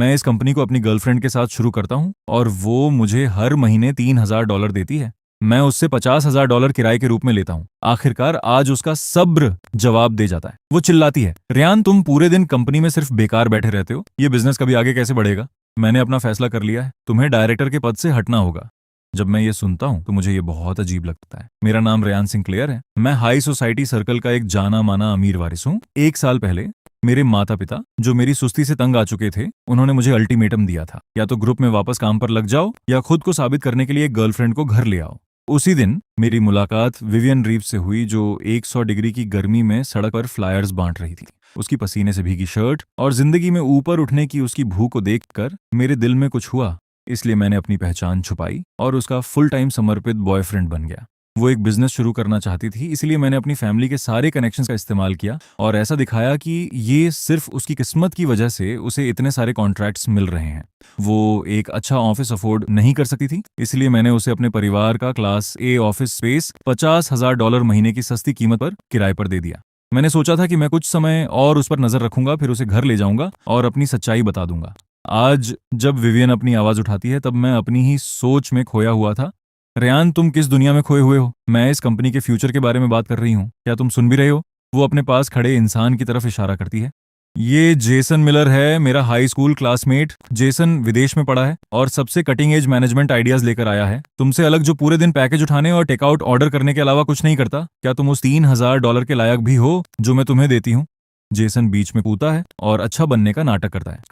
मैं इस कंपनी को अपनी गर्लफ्रेंड के साथ शुरू करता हूँ और वो मुझे हर महीने $3,000 देती है। मैं उससे $50,000 किराए के रूप में लेता हूँ। आखिरकार आज उसका सब्र जवाब दे जाता है। वो चिल्लाती है, रेयान तुम पूरे दिन कंपनी में सिर्फ बेकार बैठे रहते हो, ये बिजनेस कभी आगे कैसे बढ़ेगा? मैंने अपना फैसला कर लिया है, तुम्हें डायरेक्टर के पद से हटना होगा। जब मैं ये सुनता हूँ तो मुझे ये बहुत अजीब लगता है। मेरा नाम रेयान सिंक्लेयर है। मैं हाई सोसाइटी सर्कल का एक जाना माना अमीर वारिस हूँ। 1 साल पहले मेरे माता पिता, जो मेरी सुस्ती से तंग आ चुके थे, उन्होंने मुझे अल्टीमेटम दिया था, या तो ग्रुप में वापस काम पर लग जाओ या खुद को साबित करने के लिए एक गर्लफ्रेंड को घर ले आओ। उसी दिन मेरी मुलाकात विवियन रीव से हुई, जो 100 डिग्री की गर्मी में सड़क पर फ्लायर्स बांट रही थी। उसकी पसीने से भीगी शर्ट और जिंदगी में ऊपर उठने की उसकी भूख को देखकर मेरे दिल में कुछ हुआ। इसलिए मैंने अपनी पहचान छुपाई और उसका फुल टाइम समर्पित बॉयफ्रेंड बन गया। वो एक बिजनेस शुरू करना चाहती थी, इसलिए मैंने अपनी फैमिली के सारे कनेक्शंस का इस्तेमाल किया और ऐसा दिखाया कि ये सिर्फ उसकी किस्मत की वजह से उसे इतने सारे कॉन्ट्रैक्ट्स मिल रहे हैं। वो एक अच्छा ऑफिस अफोर्ड नहीं कर सकती थी, इसलिए मैंने उसे अपने परिवार का क्लास ए ऑफिस स्पेस $50,000 महीने की सस्ती कीमत पर किराए पर दे दिया। मैंने सोचा था कि मैं कुछ समय और उस पर नजर रखूंगा, फिर उसे घर ले जाऊंगा और अपनी सच्चाई बता दूंगा। आज जब विवियन अपनी आवाज उठाती है तब मैं अपनी ही सोच में खोया हुआ था। रेयान तुम किस दुनिया में खोए हुए हो? मैं इस कंपनी के फ्यूचर के बारे में बात कर रही हूँ, क्या तुम सुन भी रहे हो? वो अपने पास खड़े इंसान की तरफ इशारा करती है। ये जेसन मिलर है, मेरा हाई स्कूल क्लासमेट। जेसन विदेश में पढ़ा है और सबसे कटिंग एज मैनेजमेंट आइडियाज लेकर आया है, तुमसे अलग, जो पूरे दिन पैकेज उठाने और टेकआउट ऑर्डर करने के अलावा कुछ नहीं करता। क्या तुम उस $3,000 के लायक भी हो जो मैं तुम्हें देती हूँ? जेसन बीच में कूदता है और अच्छा बनने का नाटक करता है।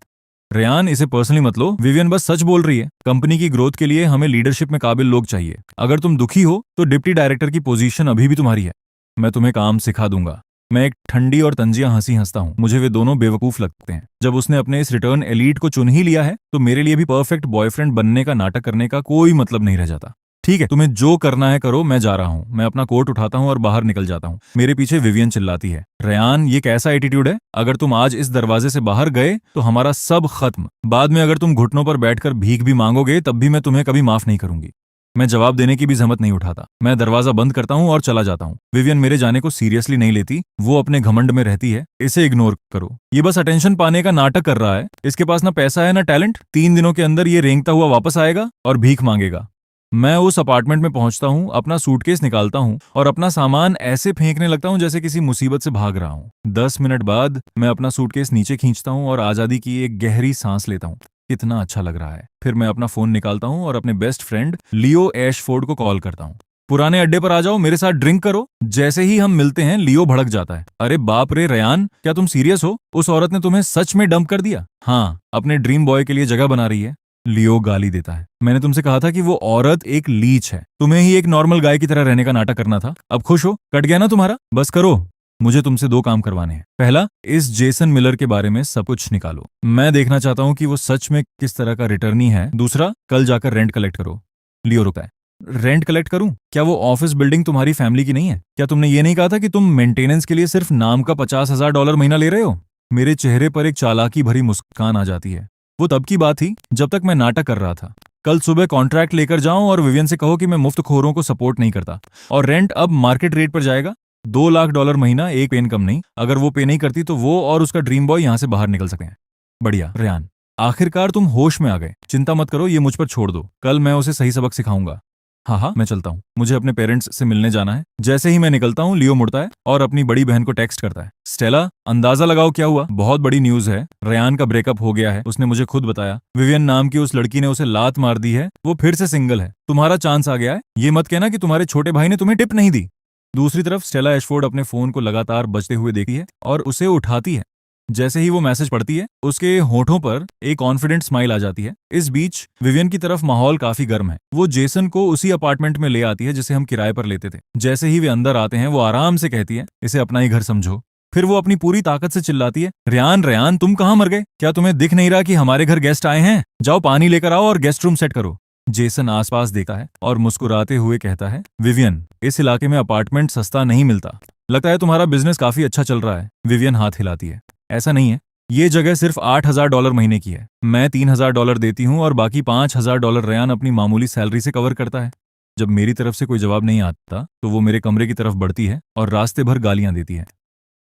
रेयान इसे पर्सनली मत लो, विवियन बस सच बोल रही है। कंपनी की ग्रोथ के लिए हमें लीडरशिप में काबिल लोग चाहिए। अगर तुम दुखी हो तो डिप्टी डायरेक्टर की पोजीशन अभी भी तुम्हारी है। मैं तुम्हें काम सिखा दूंगा। मैं एक ठंडी और तंजिया हंसी हंसता हूँ। मुझे वे दोनों बेवकूफ लगते हैं। जब उसने अपने इस रिटर्न एलीट को चुन ही लिया है तो मेरे लिए भी परफेक्ट बॉयफ्रेंड बनने का नाटक करने का कोई मतलब नहीं रह जाता। ठीक है, तुम्हें जो करना है करो, मैं जा रहा हूँ। मैं अपना कोट उठाता हूँ और बाहर निकल जाता हूँ। मेरे पीछे विवियन चिल्लाती है, रेयान ये कैसा एटीट्यूड है? अगर तुम आज इस दरवाजे से बाहर गए तो हमारा सब खत्म। बाद में अगर तुम घुटनों पर बैठकर भीख भी मांगोगे तब भी मैं तुम्हें कभी माफ नहीं करूंगी। मैं जवाब देने की भी जहमत नहीं उठाता। मैं दरवाजा बंद करता हूँ और चला जाता हूँ। विवियन मेरे जाने को सीरियसली नहीं लेती। वो अपने घमंड में रहती है। इसे इग्नोर करो, ये बस अटेंशन पाने का नाटक कर रहा है। इसके पास ना पैसा है ना टैलेंट। 3 दिनों के अंदर ये रेंगता हुआ वापस आएगा और भीख मांगेगा। मैं उस अपार्टमेंट में पहुंचता हूँ, अपना सूटकेस निकालता हूँ और अपना सामान ऐसे फेंकने लगता हूँ जैसे किसी मुसीबत से भाग रहा हूँ। 10 मिनट बाद मैं अपना सूटकेस नीचे खींचता हूँ और आजादी की एक गहरी सांस लेता हूँ। कितना अच्छा लग रहा है। फिर मैं अपना फोन निकालता हूँ और अपने बेस्ट फ्रेंड लियो एशफोर्ड को कॉल करता हूँ। पुराने अड्डे पर आ जाओ, मेरे साथ ड्रिंक करो। जैसे ही हम मिलते हैं लियो भड़क जाता है। अरे बाप रे रेयान, क्या तुम सीरियस हो? उस औरत ने तुम्हें सच में डंप कर दिया? हाँ, अपने ड्रीम बॉय के लिए जगह बना रही है। लियो गाली देता है, मैंने तुमसे कहा था कि वो औरत एक लीच है। तुम्हें ही एक नॉर्मल गाय की तरह रहने का नाटक करना था। अब खुश हो? कट गया ना तुम्हारा? बस करो। मुझे तुमसे 2 काम करवाने हैं। पहला, इस जेसन मिलर के बारे में सब कुछ निकालो। मैं देखना चाहता हूँ कि वो सच में किस तरह का रिटर्नी है। दूसरा, कल जाकर रेंट कलेक्ट करो। लियो रुका है। रेंट कलेक्ट करूं? क्या वो ऑफिस बिल्डिंग तुम्हारी फैमिली की नहीं है? क्या तुमने ये नहीं कहा था कि तुम मेंटेनेंस के लिए सिर्फ नाम का $50,000 महीना ले रहे हो? मेरे चेहरे पर एक चालाकी भरी मुस्कान आ जाती है। वो तब की बात थी जब तक मैं नाटक कर रहा था। कल सुबह कॉन्ट्रैक्ट लेकर जाऊं और विवियन से कहो कि मैं मुफ्तखोरों को सपोर्ट नहीं करता और रेंट अब मार्केट रेट पर जाएगा। $2 लाख महीना, एक पेन कम नहीं। अगर वो पे नहीं करती तो वो और उसका ड्रीम बॉय यहां से बाहर निकल सकते हैं। बढ़िया रेयान, आखिरकार तुम होश में आ गए। चिंता मत करो, ये मुझ पर छोड़ दो। कल मैं उसे सही सबक सिखाऊंगा। हाँ हाँ, मैं चलता हूँ। मुझे अपने पेरेंट्स से मिलने जाना है। जैसे ही मैं निकलता हूँ लियो मुड़ता है और अपनी बड़ी बहन को टेक्स्ट करता है, स्टेला अंदाजा लगाओ क्या हुआ? बहुत बड़ी न्यूज है, रेयान का ब्रेकअप हो गया है। उसने मुझे खुद बताया। विवियन नाम की उस लड़की ने उसे लात मार दी है। वो फिर से सिंगल है। तुम्हारा चांस आ गया है। ये मत कहना कि तुम्हारे छोटे भाई ने तुम्हें टिप नहीं दी। दूसरी तरफ स्टेला एशफोर्ड अपने फोन को लगातार बजते हुए देखती है और उसे उठाती है। जैसे ही वो मैसेज पढ़ती है उसके होठों पर एक कॉन्फिडेंट स्माइल आ जाती है। इस बीच विवियन की तरफ माहौल काफी गर्म है। वो जेसन को उसी अपार्टमेंट में ले आती है जिसे हम किराए पर लेते थे। जैसे ही वे अंदर आते हैं वो आराम से कहती है, इसे अपना ही घर समझो। फिर वो अपनी पूरी ताकत से चिल्लाती है, रेयान रेयान तुम कहाँ मर गए? क्या तुम्हें दिख नहीं रहा कि हमारे घर गेस्ट आए हैं? जाओ पानी लेकर आओ और गेस्ट रूम सेट करो। जेसन आसपास देखता है और मुस्कुराते हुए कहता है, विवियन इस इलाके में अपार्टमेंट सस्ता नहीं मिलता। लगता है तुम्हारा बिजनेस काफी अच्छा चल रहा है। विवियन हाथ हिलाती है, ऐसा नहीं है। ये जगह सिर्फ $8,000 महीने की है। मैं $3,000 देती हूँ और बाकी $5,000 रेयान अपनी मामूली सैलरी से कवर करता है। जब मेरी तरफ से कोई जवाब नहीं आता तो वो मेरे कमरे की तरफ बढ़ती है और रास्ते भर गालियां देती है।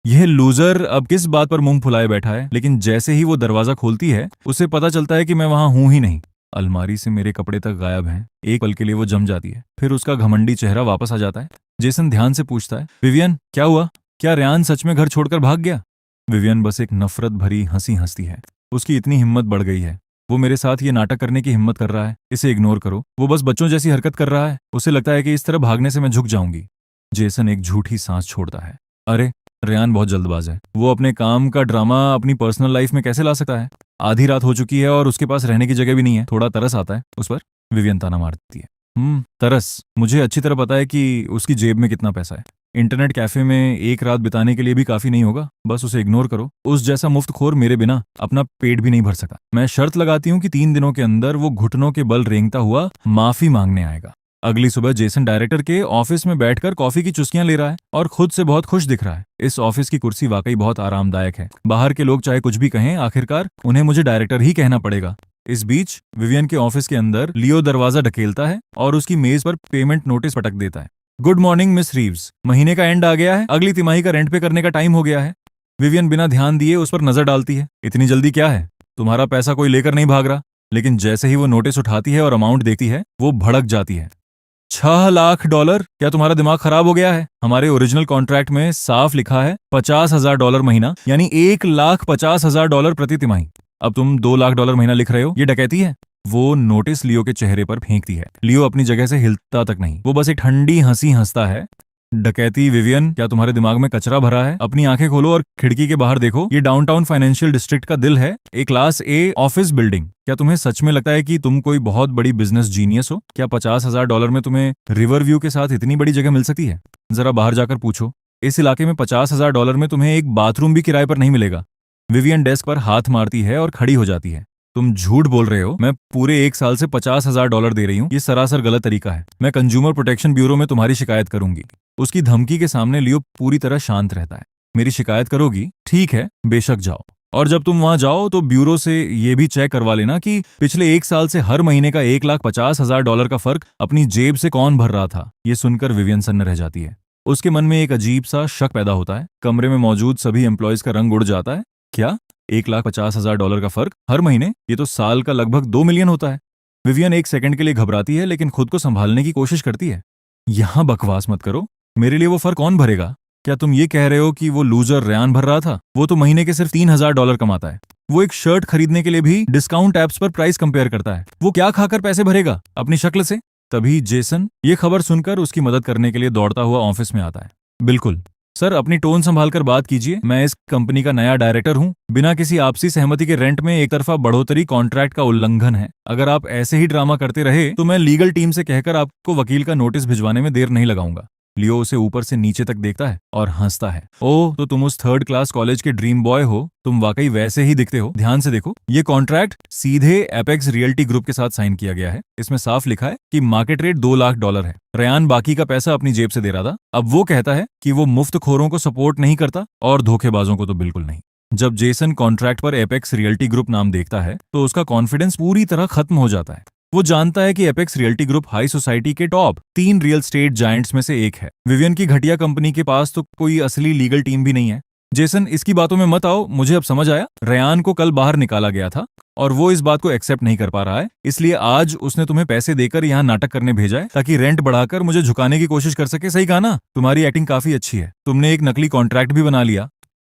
यह लूजर अब किस बात पर मुंह फुलाए बैठा है, लेकिन जैसे ही वो दरवाजा खोलती है उसे पता चलता है कि मैं वहां हूं ही नहीं। अलमारी से मेरे कपड़े तक गायब हैं। एक पल के लिए वो जम जाती है, फिर उसका घमंडी चेहरा वापस आ जाता है। जेसन ध्यान से पूछता है, विवियन क्या हुआ? क्या रेयान सच में घर छोड़कर भाग गया? विवियन बस एक नफरत भरी हंसी हंसती है। उसकी इतनी हिम्मत बढ़ गई है। वो मेरे साथ ये नाटक करने की हिम्मत कर रहा है। इसे इग्नोर करो। वो बस बच्चों जैसी हरकत कर रहा है। उसे लगता है कि इस तरह भागने से मैं झुक जाऊंगी। जेसन एक झूठी सांस छोड़ता है। अरे, रेयान बहुत जल्दबाज है। वो अपने काम का ड्रामा अपनी पर्सनल लाइफ में कैसे ला सकता है? आधी रात हो चुकी है और उसके पास रहने की जगह भी नहीं है। थोड़ा तरस आता है उस पर। विवियन ताना मारती है। तरस। मुझे अच्छी तरह पता है कि उसकी जेब में कितना पैसा है। इंटरनेट कैफे में एक रात बिताने के लिए भी काफी नहीं होगा। बस उसे इग्नोर करो। उस जैसा मुफ्तखोर मेरे बिना अपना पेट भी नहीं भर सका। मैं शर्त लगाती हूँ कि 3 दिनों के अंदर वो घुटनों के बल रेंगता हुआ माफी मांगने आएगा। अगली सुबह जेसन डायरेक्टर के ऑफिस में बैठकर कॉफी की चुस्कियां ले रहा है और खुद से बहुत खुश दिख रहा है। इस ऑफिस की कुर्सी वाकई बहुत आरामदायक है। बाहर के लोग चाहे कुछ भी कहें, आखिरकार उन्हें मुझे डायरेक्टर ही कहना पड़ेगा। इस बीच विवियन के ऑफिस के अंदर लियो दरवाजा ढकेलता है और उसकी मेज पर पेमेंट नोटिस पटक देता है। गुड मॉर्निंग मिस रीव्स, महीने का एंड आ गया है। अगली तिमाही का रेंट पे करने का टाइम हो गया है। विवियन बिना ध्यान दिए उस पर नजर डालती है। इतनी जल्दी क्या है? तुम्हारा पैसा कोई लेकर नहीं भाग रहा। लेकिन जैसे ही वो नोटिस उठाती है और अमाउंट देखती है, वो भड़क जाती है। $6 लाख? क्या तुम्हारा दिमाग खराब हो गया है? हमारे ओरिजिनल कॉन्ट्रैक्ट में साफ लिखा है $50,000 महीना, यानी $1,50,000 प्रति तिमाही। अब तुम $2 लाख महीना लिख रहे हो। ये डकैती है। वो नोटिस लियो के चेहरे पर फेंकती है। लियो अपनी जगह से हिलता तक नहीं। वो बस एक ठंडी हंसी हंसता है। डकैती? विवियन, क्या तुम्हारे दिमाग में कचरा भरा है? अपनी आंखें खोलो और खिड़की के बाहर देखो। ये डाउनटाउन फाइनेंशियल डिस्ट्रिक्ट का दिल है, एक क्लास ए ऑफिस बिल्डिंग। क्या तुम्हें सच में लगता है कि तुम कोई बहुत बड़ी बिजनेस जीनियस हो? क्या $50,000 में तुम्हें रिवर व्यू के साथ इतनी बड़ी जगह मिल सकती है? जरा बाहर जाकर पूछो। इस इलाके में $50,000 में तुम्हें एक बाथरूम भी किराए पर नहीं मिलेगा। विवियन डेस्क पर हाथ मारती है और खड़ी हो जाती है। तुम झूठ बोल रहे हो। मैं पूरे 1 साल से $50,000 दे रही हूँ। ये सरासर गलत तरीका है। मैं कंज्यूमर प्रोटेक्शन ब्यूरो में तुम्हारी शिकायत करूंगी। उसकी धमकी के सामने लियो पूरी तरह शांत रहता है। मेरी शिकायत करोगी? ठीक है, बेशक जाओ। और जब तुम वहां जाओ तो ब्यूरो से ये भी चेक करवा लेना कि पिछले 1 साल से हर महीने का $1,50,000 का फर्क अपनी जेब से कौन भर रहा था। ये सुनकर विवियन सन्न रह जाती है। उसके मन में एक अजीब सा शक पैदा होता है। कमरे में मौजूद सभी एम्प्लॉयज का रंग उड़ जाता है। क्या $1,50,000 का फर्क हर महीने? ये तो साल का लगभग 2 मिलियन होता है। विवियन एक सेकंड के लिए घबराती है, लेकिन खुद को संभालने की कोशिश करती है। यहां बकवास मत करो। मेरे लिए वो फर्क कौन भरेगा? क्या तुम ये कह रहे हो कि वो लूजर रेयान भर रहा था? वो तो महीने के सिर्फ $3,000 कमाता है। वो एक शर्ट खरीदने के लिए भी डिस्काउंट एप्स पर प्राइस कंपेयर करता है। वो क्या खाकर पैसे भरेगा? अपनी शक्ल से। तभी जेसन ये खबर सुनकर उसकी मदद करने के लिए दौड़ता हुआ ऑफिस में आता है। बिल्कुल सर, अपनी टोन संभाल कर बात कीजिए। मैं इस कंपनी का नया डायरेक्टर हूँ। बिना किसी आपसी सहमति के रेंट में एक तरफा बढ़ोतरी कॉन्ट्रैक्ट का उल्लंघन है। अगर आप ऐसे ही ड्रामा करते रहे तो मैं लीगल टीम से कहकर आपको वकील का नोटिस भिजवाने में देर नहीं लगाऊंगा। लियो उसे ऊपर से नीचे तक देखता है और हंसता है। ओह, तो तुम उस 3rd क्लास कॉलेज के ड्रीम बॉय हो। तुम वाकई वैसे ही दिखते हो। ध्यान से देखो, ये कॉन्ट्रैक्ट सीधे एपेक्स रियल्टी ग्रुप के साथ साइन किया गया है। इसमें साफ लिखा है कि मार्केट रेट $2 लाख है। रेयान बाकी का पैसा अपनी जेब से दे रहा था। अब वो कहता है कि वो मुफ्तखोरों को सपोर्ट नहीं करता और धोखेबाजों को तो बिल्कुल नहीं। जब जेसन कॉन्ट्रैक्ट पर एपेक्स रियल्टी ग्रुप नाम देखता है तो उसका कॉन्फिडेंस पूरी तरह खत्म हो जाता है। वो जानता है कि apex realty group high society के टॉप 3 रियल स्टेट जायंट्स में से एक है। विवियन की घटिया कंपनी के पास तो कोई असली लीगल टीम भी नहीं है। जेसन, इसकी बातों में मत आओ। मुझे अब समझ आया, रेयान को कल बाहर निकाला गया था और वो इस बात को एक्सेप्ट नहीं कर पा रहा है। इसलिए आज उसने तुम्हें पैसे देकर यहाँ नाटक करने भेजा है ताकि रेंट बढ़ाकर मुझे झुकाने की कोशिश कर सके। सही कहा ना? तुम्हारी एक्टिंग काफी अच्छी है। तुमने एक नकली कॉन्ट्रैक्ट भी बना लिया।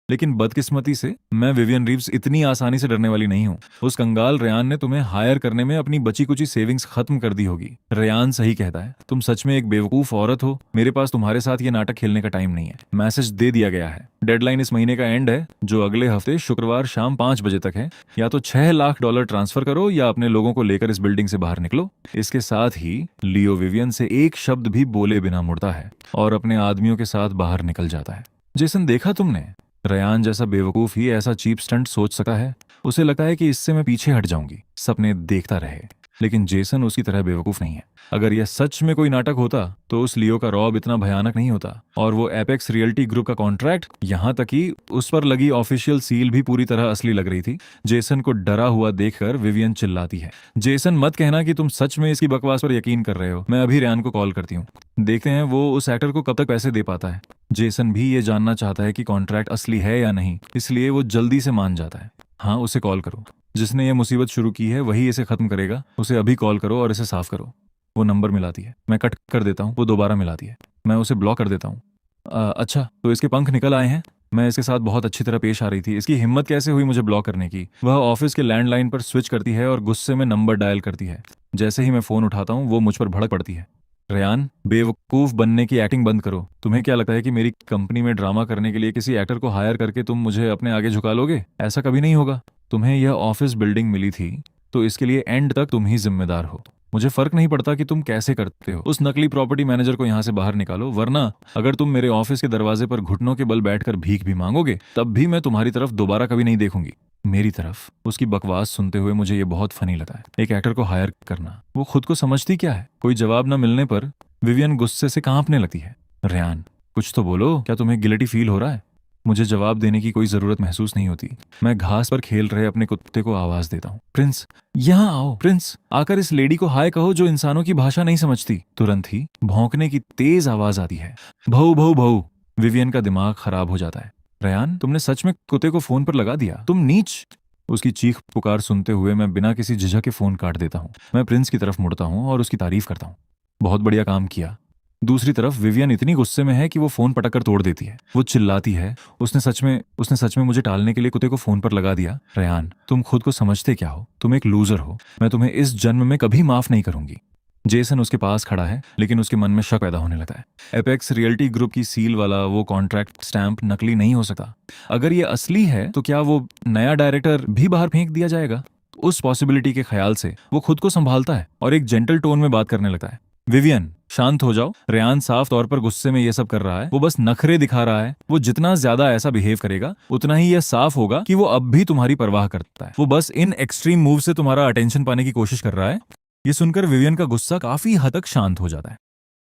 लेकिन बदकिस्मती से मैं विवियन रीव्स इतनी आसानी से डरने वाली नहीं हूँ। उस कंगाल रेयान ने तुम्हें हायर करने में अपनी बची कुची सेविंग्स खत्म कर दी होगी। रेयान सही कहता है। तुम सच में एक बेवकूफ औरत हो। मेरे पास तुम्हारे साथ ये नाटक खेलने का टाइम नहीं है। मैसेज दे दिया गया है। डेडलाइन इस महीने का एंड है, जो अगले हफ्ते शुक्रवार शाम 5 बजे तक है। या तो $6 लाख ट्रांसफर करो या अपने लोगों को लेकर इस बिल्डिंग से बाहर निकलो। इसके साथ ही लियो विवियन से एक शब्द भी बोले बिना मुड़ता है और अपने आदमियों के साथ बाहर निकल जाता है। जेसन, देखा तुमने? रेयान जैसा बेवकूफ ही ऐसा चीप स्टंट सोच सका है। उसे लगता है कि इससे मैं पीछे हट जाऊंगी, सपने देखता रहे। लेकिन जेसन उसकी तरह बेवकूफ नहीं है। अगर यह सच में कोई नाटक होता तो उस लियो का रौब इतना भयानक नहीं होता, और वो एपेक्स रियल्टी ग्रुप का कॉन्ट्रैक्ट, यहाँ तक कि उस पर लगी ऑफिशियल सील भी पूरी तरह असली लग रही थी। जेसन को डरा हुआ देखकर विवियन चिल्लाती है, जेसन मत कहना कि तुम सच में इसकी बकवास पर यकीन कर रहे हो। मैं अभी रयान को कॉल करती हूँ, देखते हैं वो उस एक्टर को कब तक पैसे दे पाता है। जेसन भी ये जानना चाहता है कि कॉन्ट्रैक्ट असली है या नहीं, इसलिए वो जल्दी से मान जाता है। हाँ, उसे कॉल करो। जिसने ये मुसीबत शुरू की है वही इसे खत्म करेगा। उसे अभी कॉल करो और इसे साफ करो। वो नंबर मिलाती है, मैं कट कर देता हूँ। वो दोबारा मिलाती है, मैं उसे ब्लॉक कर देता हूँ। अच्छा, तो इसके पंख निकल आए हैं। मैं इसके साथ बहुत अच्छी तरह पेश आ रही थी। इसकी हिम्मत कैसे हुई मुझे ब्लॉक करने की। वह ऑफिस के लैंडलाइन पर स्विच करती है और गुस्से में नंबर डायल करती है। जैसे ही मैं फोन उठाता हूँ वो मुझ पर भड़क पड़ती है। रेयान, बेवकूफ बनने की एक्टिंग बंद करो। तुम्हें क्या लगता है कि मेरी कंपनी में ड्रामा करने के लिए किसी एक्टर को हायर करके तुम मुझे अपने आगे झुका लोगे? ऐसा कभी नहीं होगा। तुम्हें यह ऑफिस बिल्डिंग मिली थी तो इसके लिए एंड तक तुम ही जिम्मेदार हो। मुझे फर्क नहीं पड़ता कि तुम कैसे करते हो। उस नकली प्रॉपर्टी मैनेजर को यहाँ से बाहर निकालो, वरना अगर तुम मेरे ऑफिस के दरवाजे पर घुटनों के बल बैठकर भीख भी मांगोगे तब भी मैं तुम्हारी तरफ दोबारा कभी नहीं देखूंगी। मेरी तरफ। उसकी बकवास सुनते हुए मुझे ये बहुत फनी लगा है। एक एक्टर को हायर करना, वो खुद को समझती क्या है? कोई जवाब न मिलने पर विवियन गुस्से से कांपने लगती है। रेयान, कुछ तो बोलो, क्या तुम्हें गिल्टी फील हो रहा है? मुझे जवाब देने की कोई जरूरत महसूस नहीं होती। मैं घास पर खेल रहे अपने कुत्ते को आवाज देता हूँ, प्रिंस यहाँ आओ। प्रिंस, आकर इस लेडी को हाय कहो जो इंसानों की भाषा नहीं समझती। तुरंत ही भौंकने की तेज आवाज आती है। भौ भौ भौ। विवियन का दिमाग खराब हो जाता है। रेयान, तुमने सच में कुत्ते को फोन पर लगा दिया? तुम नीच। उसकी चीख पुकार सुनते हुए मैं बिना किसी झिझक के फोन काट देता हूँ। मैं प्रिंस की तरफ मुड़ता हूँ और उसकी तारीफ करता हूँ, बहुत बढ़िया काम किया। दूसरी तरफ विवियन इतनी गुस्से में है कि वो फोन पटक कर तोड़ देती है। वो चिल्लाती है, उसने सच में मुझे टालने के लिए कुत्ते को फोन पर लगा दिया। रेयान, तुम खुद को समझते क्या हो? तुम एक लूजर हो। मैं तुम्हें इस जन्म में कभी माफ नहीं करूंगी। जेसन उसके पास खड़ा है, लेकिन उसके मन में शक पैदा होने लगा है। एपेक्स रियल्टी ग्रुप की सील वाला वो कॉन्ट्रैक्ट स्टैंप नकली नहीं हो सकता। अगर ये असली है तो क्या वो नया डायरेक्टर भी बाहर फेंक दिया जाएगा? उस पॉसिबिलिटी के ख्याल से वो खुद को संभालता है और एक जेंटल टोन में बात करने लगता है। विवियन, शांत हो जाओ। रेयान साफ तौर पर गुस्से में ये सब कर रहा है। वो बस नखरे दिखा रहा है। वो जितना ज्यादा ऐसा बिहेव करेगा उतना ही यह साफ होगा कि वो अब भी तुम्हारी परवाह करता है। वो बस इन एक्सट्रीम मूव से तुम्हारा अटेंशन पाने की कोशिश कर रहा है। ये सुनकर विवियन का गुस्सा काफी हद तक शांत हो जाता है।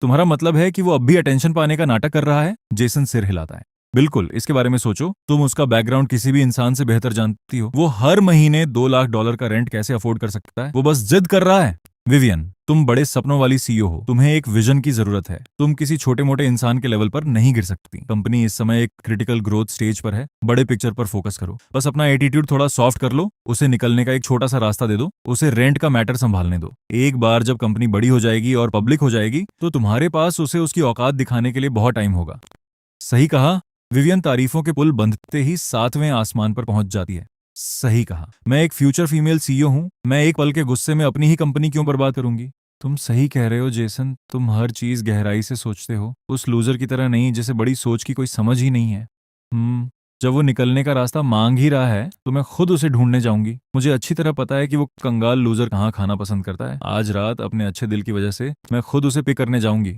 तुम्हारा मतलब है कि वो अब भी अटेंशन पाने का नाटक कर रहा है? जेसन सिर हिलाता है। बिल्कुल, इसके बारे में सोचो। तुम उसका बैकग्राउंड किसी भी इंसान से बेहतर जानती हो। वो हर महीने $2 लाख का रेंट कैसे अफोर्ड कर सकता है? वो बस जिद कर रहा है। विवियन, तुम बड़े सपनों वाली सीईओ हो। तुम्हें एक विजन की जरूरत है। तुम किसी छोटे मोटे इंसान के लेवल पर नहीं गिर सकती। कंपनी इस समय एक क्रिटिकल ग्रोथ स्टेज पर है। बड़े पिक्चर पर फोकस करो। बस अपना एटीट्यूड थोड़ा सॉफ्ट कर लो। उसे निकलने का एक छोटा सा रास्ता दे दो। उसे रेंट का मैटर संभालने दो। एक बार जब कंपनी बड़ी हो जाएगी और पब्लिक हो जाएगी तो तुम्हारे पास उसे उसकी औकात दिखाने के लिए बहुत टाइम होगा। सही कहा। विवियन तारीफों के पुल बंधते ही 7वें आसमान पर पहुंच जाती है। सही कहा। मैं एक फ्यूचर फीमेल सीईओ हूं। मैं एक पल के गुस्से में अपनी ही कंपनी क्यों बर्बाद करूंगी? तुम सही कह रहे हो जेसन। तुम हर चीज गहराई से सोचते हो, उस लूजर की तरह नहीं जिसे बड़ी सोच की कोई समझ ही नहीं है। जब वो निकलने का रास्ता मांग ही रहा है तो मैं खुद उसे ढूंढने जाऊंगी। मुझे अच्छी तरह पता है कि वो कंगाल लूजर कहाँ खाना पसंद करता है। आज रात अपने अच्छे दिल की वजह से मैं खुद उसे पिक करने जाऊंगी।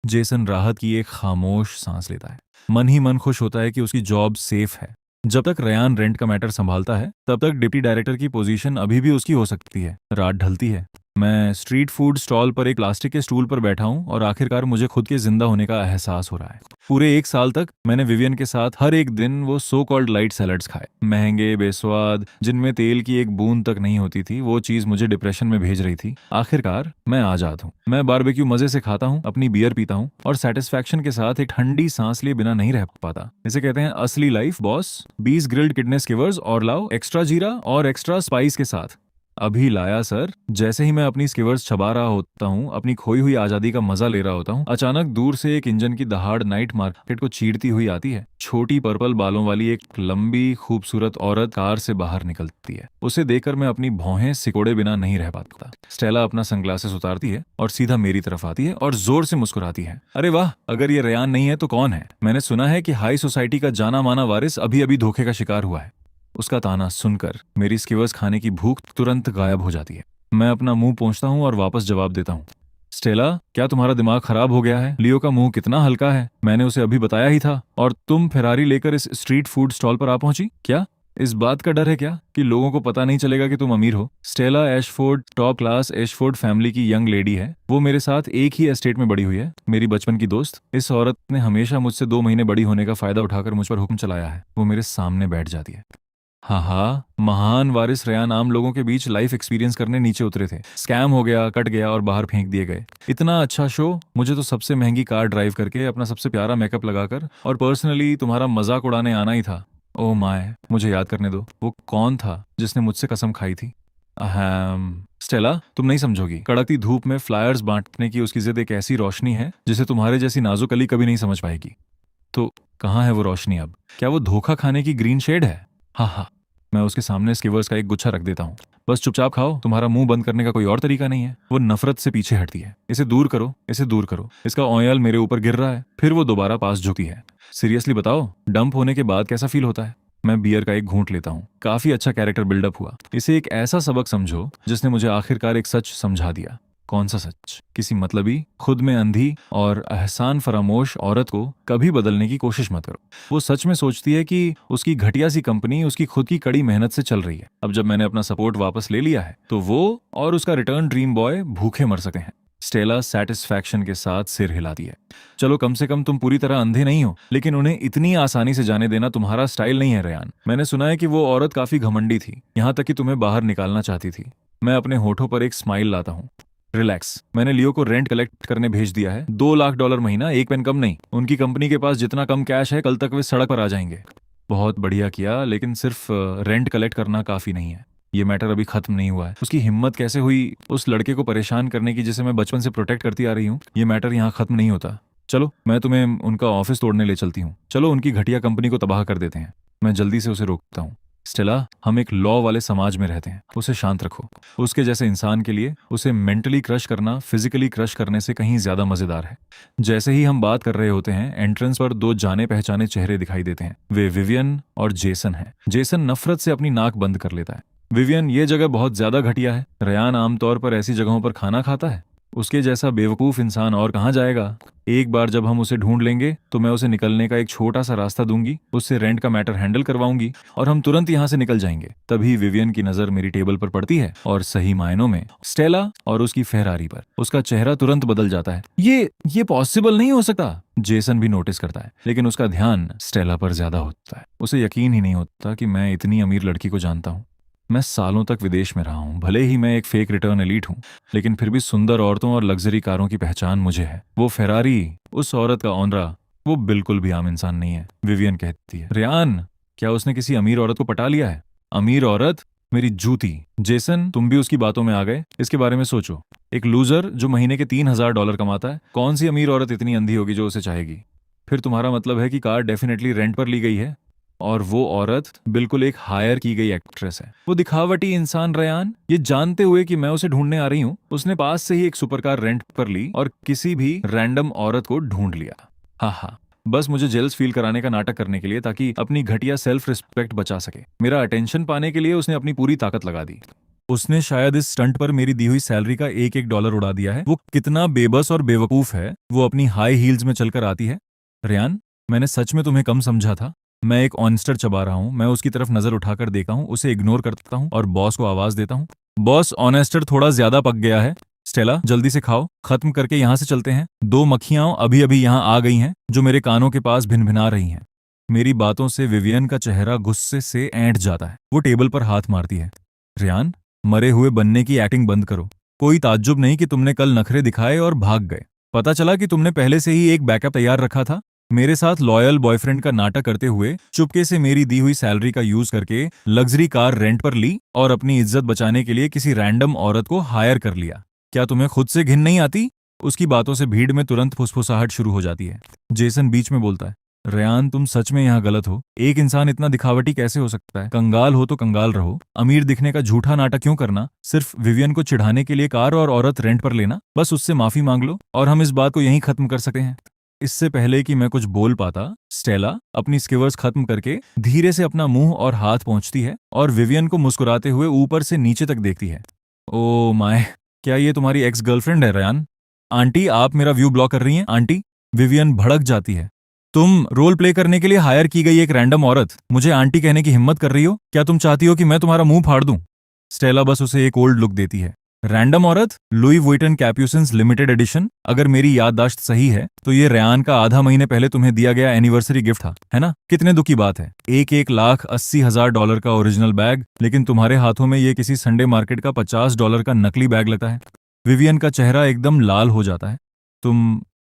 जेसन राहत की एक खामोश सांस लेता है। मन ही मन खुश होता है कि उसकी जॉब सेफ है। जब तक रेयान रेंट का मैटर संभालता है तब तक डिप्टी डायरेक्टर की पोजीशन अभी भी उसकी हो सकती है। रात ढलती है। मैं स्ट्रीट फूड स्टॉल पर एक प्लास्टिक के स्टूल पर बैठा हूं और आखिरकार मुझे खुद के जिंदा होने का एहसास हो रहा है। पूरे 1 साल तक मैंने विवियन के साथ हर एक दिन वो सो कॉल्ड लाइट सैलड्स खाए, महंगे, बेस्वाद, जिनमें तेल की एक बूंद तक नहीं होती थी। वो चीज मुझे डिप्रेशन में भेज रही थी। आखिरकार मैं आजाद हूँ। मैं बारबेक्यू मजे से खाता हूँ, अपनी बियर पीता हूँ और सेटिस्फैक्शन के साथ एक ठंडी सांस लिए बिना नहीं रह पाता। इसे कहते हैं असली life boss. 20 grilled kidney skewers और लाओ, एक्स्ट्रा जीरा और एक्स्ट्रा स्पाइस के साथ। अभी लाया सर। जैसे ही मैं अपनी स्कीवर्स छबा रहा होता हूँ, अपनी खोई हुई आजादी का मजा ले रहा होता हूँ, अचानक दूर से एक इंजन की दहाड़ नाइट मार्केट को चीरती हुई आती है। छोटी पर्पल बालों वाली एक लंबी खूबसूरत औरत कार से बाहर निकलती है। उसे देखकर मैं अपनी भौहें सिकोड़े बिना नहीं रह पाता। स्टेला अपना सनग्लासेस उतारती है और सीधा मेरी तरफ आती है और जोर से मुस्कुराती है। अरे वाह, अगर ये रेयान नहीं है तो कौन है? मैंने सुना है कि हाई सोसाइटी का जाना माना वारिस अभी अभी धोखे का शिकार हुआ है। उसका ताना सुनकर मेरी स्कीवर्स खाने की भूख तुरंत गायब हो जाती है। मैं अपना मुंह पोंछता हूँ और वापस जवाब देता हूँ। स्टेला, क्या तुम्हारा दिमाग खराब हो गया है? लियो का मुंह कितना हल्का है, मैंने उसे अभी बताया ही था। और तुम फेरारी लेकर इस स्ट्रीट फूड स्टॉल पर आ पहुंची क्या? इस बात का डर है क्या कि लोगों को पता नहीं चलेगा कि तुम अमीर हो? Stella Ashford top class Ashford family की यंग लेडी है। वो मेरे साथ एक ही एस्टेट में बड़ी हुई है, मेरी बचपन की दोस्त। इस औरत ने हमेशा मुझसे 2 महीने बड़ी होने का फायदा उठाकर मुझ पर हुक्म चलाया है। वो मेरे सामने बैठ जाती है। हाँ हाँ, महान वारिस रयान आम लोगों के बीच लाइफ एक्सपीरियंस करने नीचे उतरे थे। स्कैम हो गया, कट गया और बाहर फेंक दिए गए। इतना अच्छा शो, मुझे तो सबसे महंगी कार ड्राइव करके, अपना सबसे प्यारा मेकअप लगाकर और पर्सनली तुम्हारा मजाक उड़ाने आना ही था। ओह माय, मुझे याद करने दो, वो कौन था जिसने मुझसे कसम खाई थी? अहम स्टेला, तुम नहीं समझोगी। कड़कती धूप में फ्लायर्स बांटने की उसकी जिद एक ऐसी रोशनी है जिसे तुम्हारे जैसी नाजुक अली कभी नहीं समझ पाएगी। तो कहाँ है वो रोशनी अब? क्या वो धोखा खाने की ग्रीन शेड है? हाँ हाँ, मैं उसके सामने स्कीवर्स का एक गुच्छा रख देता हूँ। बस चुपचाप खाओ, तुम्हारा मुंह बंद करने का कोई और तरीका नहीं है। वो नफरत से पीछे हटती है। इसे दूर करो, इसे दूर करो। इसका ऑयल मेरे ऊपर गिर रहा है। फिर वो दोबारा पास झुकती है। सीरियसली बताओ, डंप होने के बाद कैसा फील होता है? मैं बियर का एक घूंट लेता हूँ। काफी अच्छा कैरेक्टर बिल्डअप हुआ। इसे एक ऐसा सबक समझो जिसने मुझे आखिरकार एक सच समझा दिया। कौन सा सच? किसी मतलबी, खुद में अंधी और एहसान फरामोश औरत को कभी बदलने की कोशिश मत करो। वो सच में सोचती है कि उसकी घटिया सी कंपनी उसकी खुद की कड़ी मेहनत से चल रही है। अब जब मैंने अपना सपोर्ट वापस ले लिया है तो वो और उसका रिटर्न ड्रीम बॉय भूखे मर सकते हैं। स्टेला सेटिस्फैक्शन के साथ सिर हिलाती है। चलो, कम से कम तुम पूरी तरह अंधे नहीं हो, लेकिन उन्हें इतनी आसानी से जाने देना तुम्हारा स्टाइल नहीं है रयान। मैंने सुना है कि वो औरत काफी घमंडी थी, यहाँ तक कि तुम्हें बाहर निकालना चाहती थी। मैं अपने होठों पर एक स्माइल लाता हूँ। रिलैक्स, मैंने लियो को रेंट कलेक्ट करने भेज दिया है। $2 लाख महीना, एक पेन कम नहीं। उनकी कंपनी के पास जितना कम कैश है, कल तक वे सड़क पर आ जाएंगे। बहुत बढ़िया किया, लेकिन सिर्फ रेंट कलेक्ट करना काफी नहीं है। ये मैटर अभी खत्म नहीं हुआ है। उसकी हिम्मत कैसे हुई उस लड़के को परेशान करने की जिसे मैं बचपन से प्रोटेक्ट करती आ रही हूँ? ये मैटर यहाँ खत्म नहीं होता। चलो, मैं तुम्हें उनका ऑफिस तोड़ने ले चलती हूँ। चलो, उनकी घटिया कंपनी को तबाह कर देते हैं। मैं जल्दी से उसे रोकता हूँ। स्टेला, हम एक लॉ वाले समाज में रहते हैं। उसे शांत रखो। उसके जैसे इंसान के लिए उसे मेंटली क्रश करना फिजिकली क्रश करने से कहीं ज्यादा मजेदार है। जैसे ही हम बात कर रहे होते हैं, एंट्रेंस पर 2 जाने पहचाने चेहरे दिखाई देते हैं। वे विवियन और जेसन हैं। जेसन नफरत से अपनी नाक बंद कर लेता है। विवियन, ये जगह बहुत ज्यादा घटिया है। रयान आमतौर पर ऐसी जगहों पर खाना खाता है। उसके जैसा बेवकूफ इंसान और कहाँ जाएगा? एक बार जब हम उसे ढूंढ लेंगे तो मैं उसे निकलने का एक छोटा सा रास्ता दूंगी, उससे रेंट का मैटर हैंडल करवाऊंगी और हम तुरंत यहाँ से निकल जाएंगे। तभी विवियन की नजर मेरी टेबल पर पड़ती है और सही मायनों में स्टेला और उसकी फेरारी पर। उसका चेहरा तुरंत बदल जाता है। ये पॉसिबल नहीं हो सकता। जेसन भी नोटिस करता है, लेकिन उसका ध्यान स्टेला पर ज्यादा होता है। उसे यकीन ही नहीं होता कि मैं इतनी अमीर लड़की को जानता हूँ। मैं सालों तक विदेश में रहा हूँ, भले ही मैं एक फेक रिटर्न एलीट हूँ, लेकिन फिर भी सुंदर औरतों और लग्जरी कारों की पहचान मुझे है। वो फेरारी, उस औरत का ऑनरा, वो बिल्कुल भी आम इंसान नहीं है। विवियन कहती है। रियान, क्या उसने किसी अमीर औरत को पटा लिया है? अमीर औरत? मेरी जूती। जेसन, तुम भी उसकी बातों में आ गए। इसके बारे में सोचो। एक लूजर जो महीने के $3000 कमाता है, कौन सी अमीर औरत इतनी अंधी होगी जो उसे चाहेगी? फिर तुम्हारा मतलब है कि कार डेफिनेटली रेंट पर ली गई है और वो औरत बिल्कुल एक हायर की गई एक्ट्रेस है। वो दिखावटी इंसान रयान, ये जानते हुए कि मैं उसे ढूंढने आ रही हूँ, उसने पास से ही एक सुपरकार रेंट पर ली और किसी भी रैंडम औरत को ढूंढ लिया। हाँ हाँ, बस मुझे जेल्स फील कराने का नाटक करने के लिए, ताकि अपनी घटिया सेल्फ रिस्पेक्ट बचा सके। मेरा अटेंशन पाने के लिए उसने अपनी पूरी ताकत लगा दी। उसने शायद इस स्टंट पर मेरी दी हुई सैलरी का एक एक डॉलर उड़ा दिया है। वो कितना बेबस और बेवकूफ है। वो अपनी हाई हील्स में चलकर आती है। रियान, मैंने सच में तुम्हें कम समझा था। मैं एक ऑनेस्टर चबा रहा हूँ। मैं उसकी तरफ नजर उठाकर देखा हूँ, उसे इग्नोर करता हूँ और बॉस को आवाज देता हूँ। बॉस, ऑनेस्टर थोड़ा ज्यादा पक गया है। स्टेला, जल्दी से खाओ, खत्म करके यहाँ से चलते हैं। 2 मक्खियां अभी अभी यहाँ आ गई हैं जो मेरे कानों के पास भिनभिना रही हैं। मेरी बातों से विवियन का चेहरा गुस्से से ऐंठ जाता है। वो टेबल पर हाथ मारती है। रियान, मरे हुए बनने की एक्टिंग बंद करो। कोई ताज्जुब नहीं कि तुमने कल नखरे दिखाए और भाग गए। पता चला कि तुमने पहले से ही एक बैकअप तैयार रखा था। मेरे साथ लॉयल बॉयफ्रेंड का नाटक करते हुए चुपके से मेरी दी हुई सैलरी का यूज करके लग्जरी कार रेंट पर ली और अपनी इज्जत बचाने के लिए किसी रैंडम औरत को हायर कर लिया। क्या तुम्हें खुद से घिन नहीं आती? उसकी बातों से भीड़ में तुरंत फुसफुसाहट शुरू हो जाती है। जेसन बीच में बोलता है। रेयान, तुम सच में यहाँ गलत हो। एक इंसान इतना दिखावटी कैसे हो सकता है? कंगाल हो तो कंगाल रहो। अमीर दिखने का झूठा नाटक क्यों करना? सिर्फ विवियन को चिढ़ाने के लिए कार और औरत रेंट पर लेना। बस उससे माफी मांग लो और हम इस बात को यहीं खत्म कर सकते हैं। इससे पहले कि मैं कुछ बोल पाता, स्टेला अपनी स्कीवर्स खत्म करके धीरे से अपना मुंह और हाथ पहुंचती है और विवियन को मुस्कुराते हुए ऊपर से नीचे तक देखती है। ओ माय, क्या ये तुम्हारी एक्स गर्लफ्रेंड है रयान? आंटी, आप मेरा व्यू ब्लॉक कर रही हैं आंटी। विवियन भड़क जाती है। तुम रोल प्ले करने के लिए हायर की गई एक रैंडम औरत मुझे आंटी कहने की हिम्मत कर रही हो? क्या तुम चाहती हो कि मैं तुम्हारा मुंह फाड़ दूं? स्टेला बस उसे एक ओल्ड लुक देती है। रैंडम औरत, लुई वुइटन कैप्यूसिन्स लिमिटेड एडिशन। अगर मेरी याददाश्त सही है तो ये रेयान का आधा महीने पहले तुम्हें दिया गया एनिवर्सरी गिफ्ट था, है ना? कितने दुख की बात है, एक लाख $80,000 का ओरिजिनल बैग, लेकिन तुम्हारे हाथों में ये किसी संडे मार्केट का $50 का नकली बैग लगता है। विवियन का चेहरा एकदम लाल हो जाता है।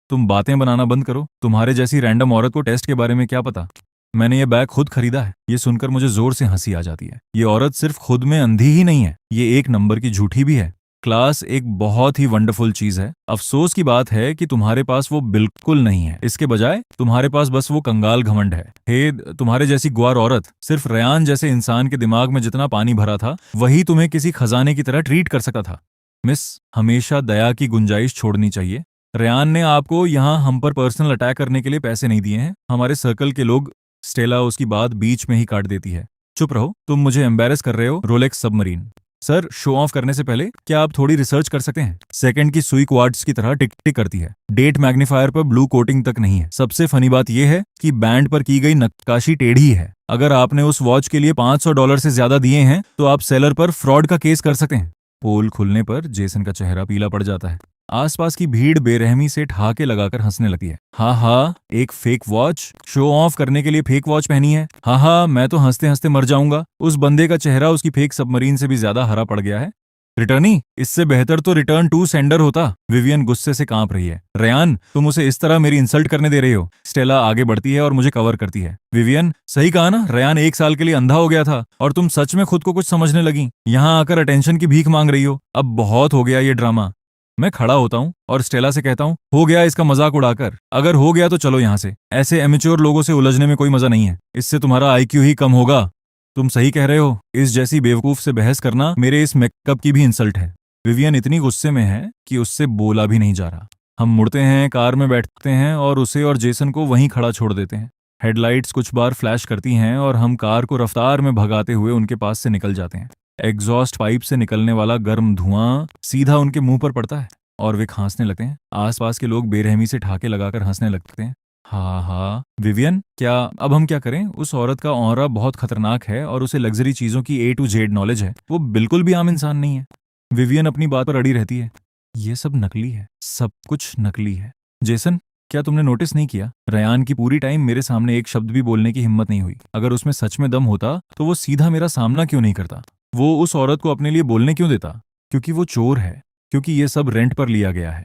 तुम बातें बनाना बंद करो। तुम्हारे जैसी रैंडम औरत को टेस्ट के बारे में क्या पता? मैंने ये बैग खुद खरीदा है। ये सुनकर मुझे जोर से हंसी आ जाती है। ये औरत सिर्फ खुद में अंधी ही नहीं है, ये एक नंबर की झूठी भी है। क्लास एक बहुत ही वंडरफुल चीज है। अफसोस की बात है कि तुम्हारे पास वो बिल्कुल नहीं है। इसके बजाय तुम्हारे पास बस वो कंगाल घमंड है। हे, तुम्हारे जैसी ग्वार औरत, सिर्फ रेयान जैसे इंसान के दिमाग में जितना पानी भरा था वही तुम्हें किसी खजाने की तरह ट्रीट कर सकता था। मिस, हमेशा दया की गुंजाइश छोड़नी चाहिए। रेयान ने आपको यहाँ हम पर पर्सनल अटैक करने के लिए पैसे नहीं दिए हैं। हमारे सर्कल के लोग। स्टेला उसकी बात बीच में ही काट देती है। चुप रहो, तुम मुझे एम्बेरस कर रहे हो। Rolex submarine. Sir, show off करने से पहले क्या आप थोड़ी रिसर्च कर सकते हैं? सेकंड की सुई क्वार्ट्स की तरह टिक टिक करती है। डेट मैग्नीफायर पर ब्लू कोटिंग तक नहीं है। सबसे फनी बात यह है कि बैंड पर की गई नक्काशी टेढ़ी है। अगर आपने उस वॉच के लिए $500 से ज्यादा दिए हैं तो आप सेलर पर फ्रॉड का केस कर सकते हैं। पोल खुलने पर जेसन का चेहरा पीला पड़ जाता है। आसपास की भीड़ बेरहमी से ठहाके लगाकर हंसने लगती है। हाँ, एक फेक वॉच? शो ऑफ करने के लिए फेक वॉच पहनी है? हाँ, मैं तो हंसते हंसते मर जाऊंगा। उस बंदे का चेहरा उसकी फेक सबमरीन से भी ज्यादा हरा पड़ गया है। रिटर्नी, इससे बेहतर तो रिटर्न टू सेंडर होता। विवियन गुस्से से कांप रही है। रेयान, तुम उसे इस तरह मेरी इंसल्ट करने दे रही हो। स्टेला आगे बढ़ती है और मुझे कवर करती है। विवियन, सही कहा ना, रेयान 1 साल के लिए अंधा हो गया था और तुम सच में खुद को कुछ समझने लगी। यहाँ आकर अटेंशन की भीख मांग रही हो। अब बहुत हो गया ये ड्रामा। मैं खड़ा होता हूँ और स्टेला से कहता हूँ, हो गया इसका मजाक उड़ाकर। अगर हो गया तो चलो यहाँ से। ऐसे एमेच्योर लोगों से उलझने में कोई मजा नहीं है। इससे तुम्हारा आईक्यू ही कम होगा। तुम सही कह रहे हो। इस जैसी बेवकूफ से बहस करना मेरे इस मेकअप की भी इंसल्ट है। विवियन इतनी गुस्से में है कि उससे बोला भी नहीं जा रहा। हम मुड़ते हैं, कार में बैठते हैं और उसे और जेसन को वहीं खड़ा छोड़ देते हैं। हेडलाइट्स कुछ बार फ्लैश करती हैं और हम कार को रफ्तार में भगाते हुए उनके पास से निकल जाते हैं। एग्जॉस्ट पाइप से निकलने वाला गर्म धुआं सीधा उनके मुंह पर पड़ता है और वे खांसने लगते हैं। आसपास के लोग बेरहमी से ठहाके लगाकर हंसने लगते हैं। हाँ, विवियन, अब हम क्या करें? उस औरत का ऑरा बहुत खतरनाक है और उसे लग्जरी चीजों की A to Z नॉलेज है। वो बिल्कुल भी आम इंसान नहीं है। विवियन अपनी बात पर अड़ी रहती है। ये सब नकली है, सब कुछ नकली है। जेसन, क्या तुमने नोटिस नहीं किया? रेयान की पूरी टाइम मेरे सामने एक शब्द भी बोलने की हिम्मत नहीं हुई। अगर उसमें सच में दम होता तो वो सीधा मेरा सामना क्यों नहीं करता? वो उस औरत को अपने लिए बोलने क्यों देता? क्योंकि वो चोर है, क्योंकि ये सब रेंट पर लिया गया है।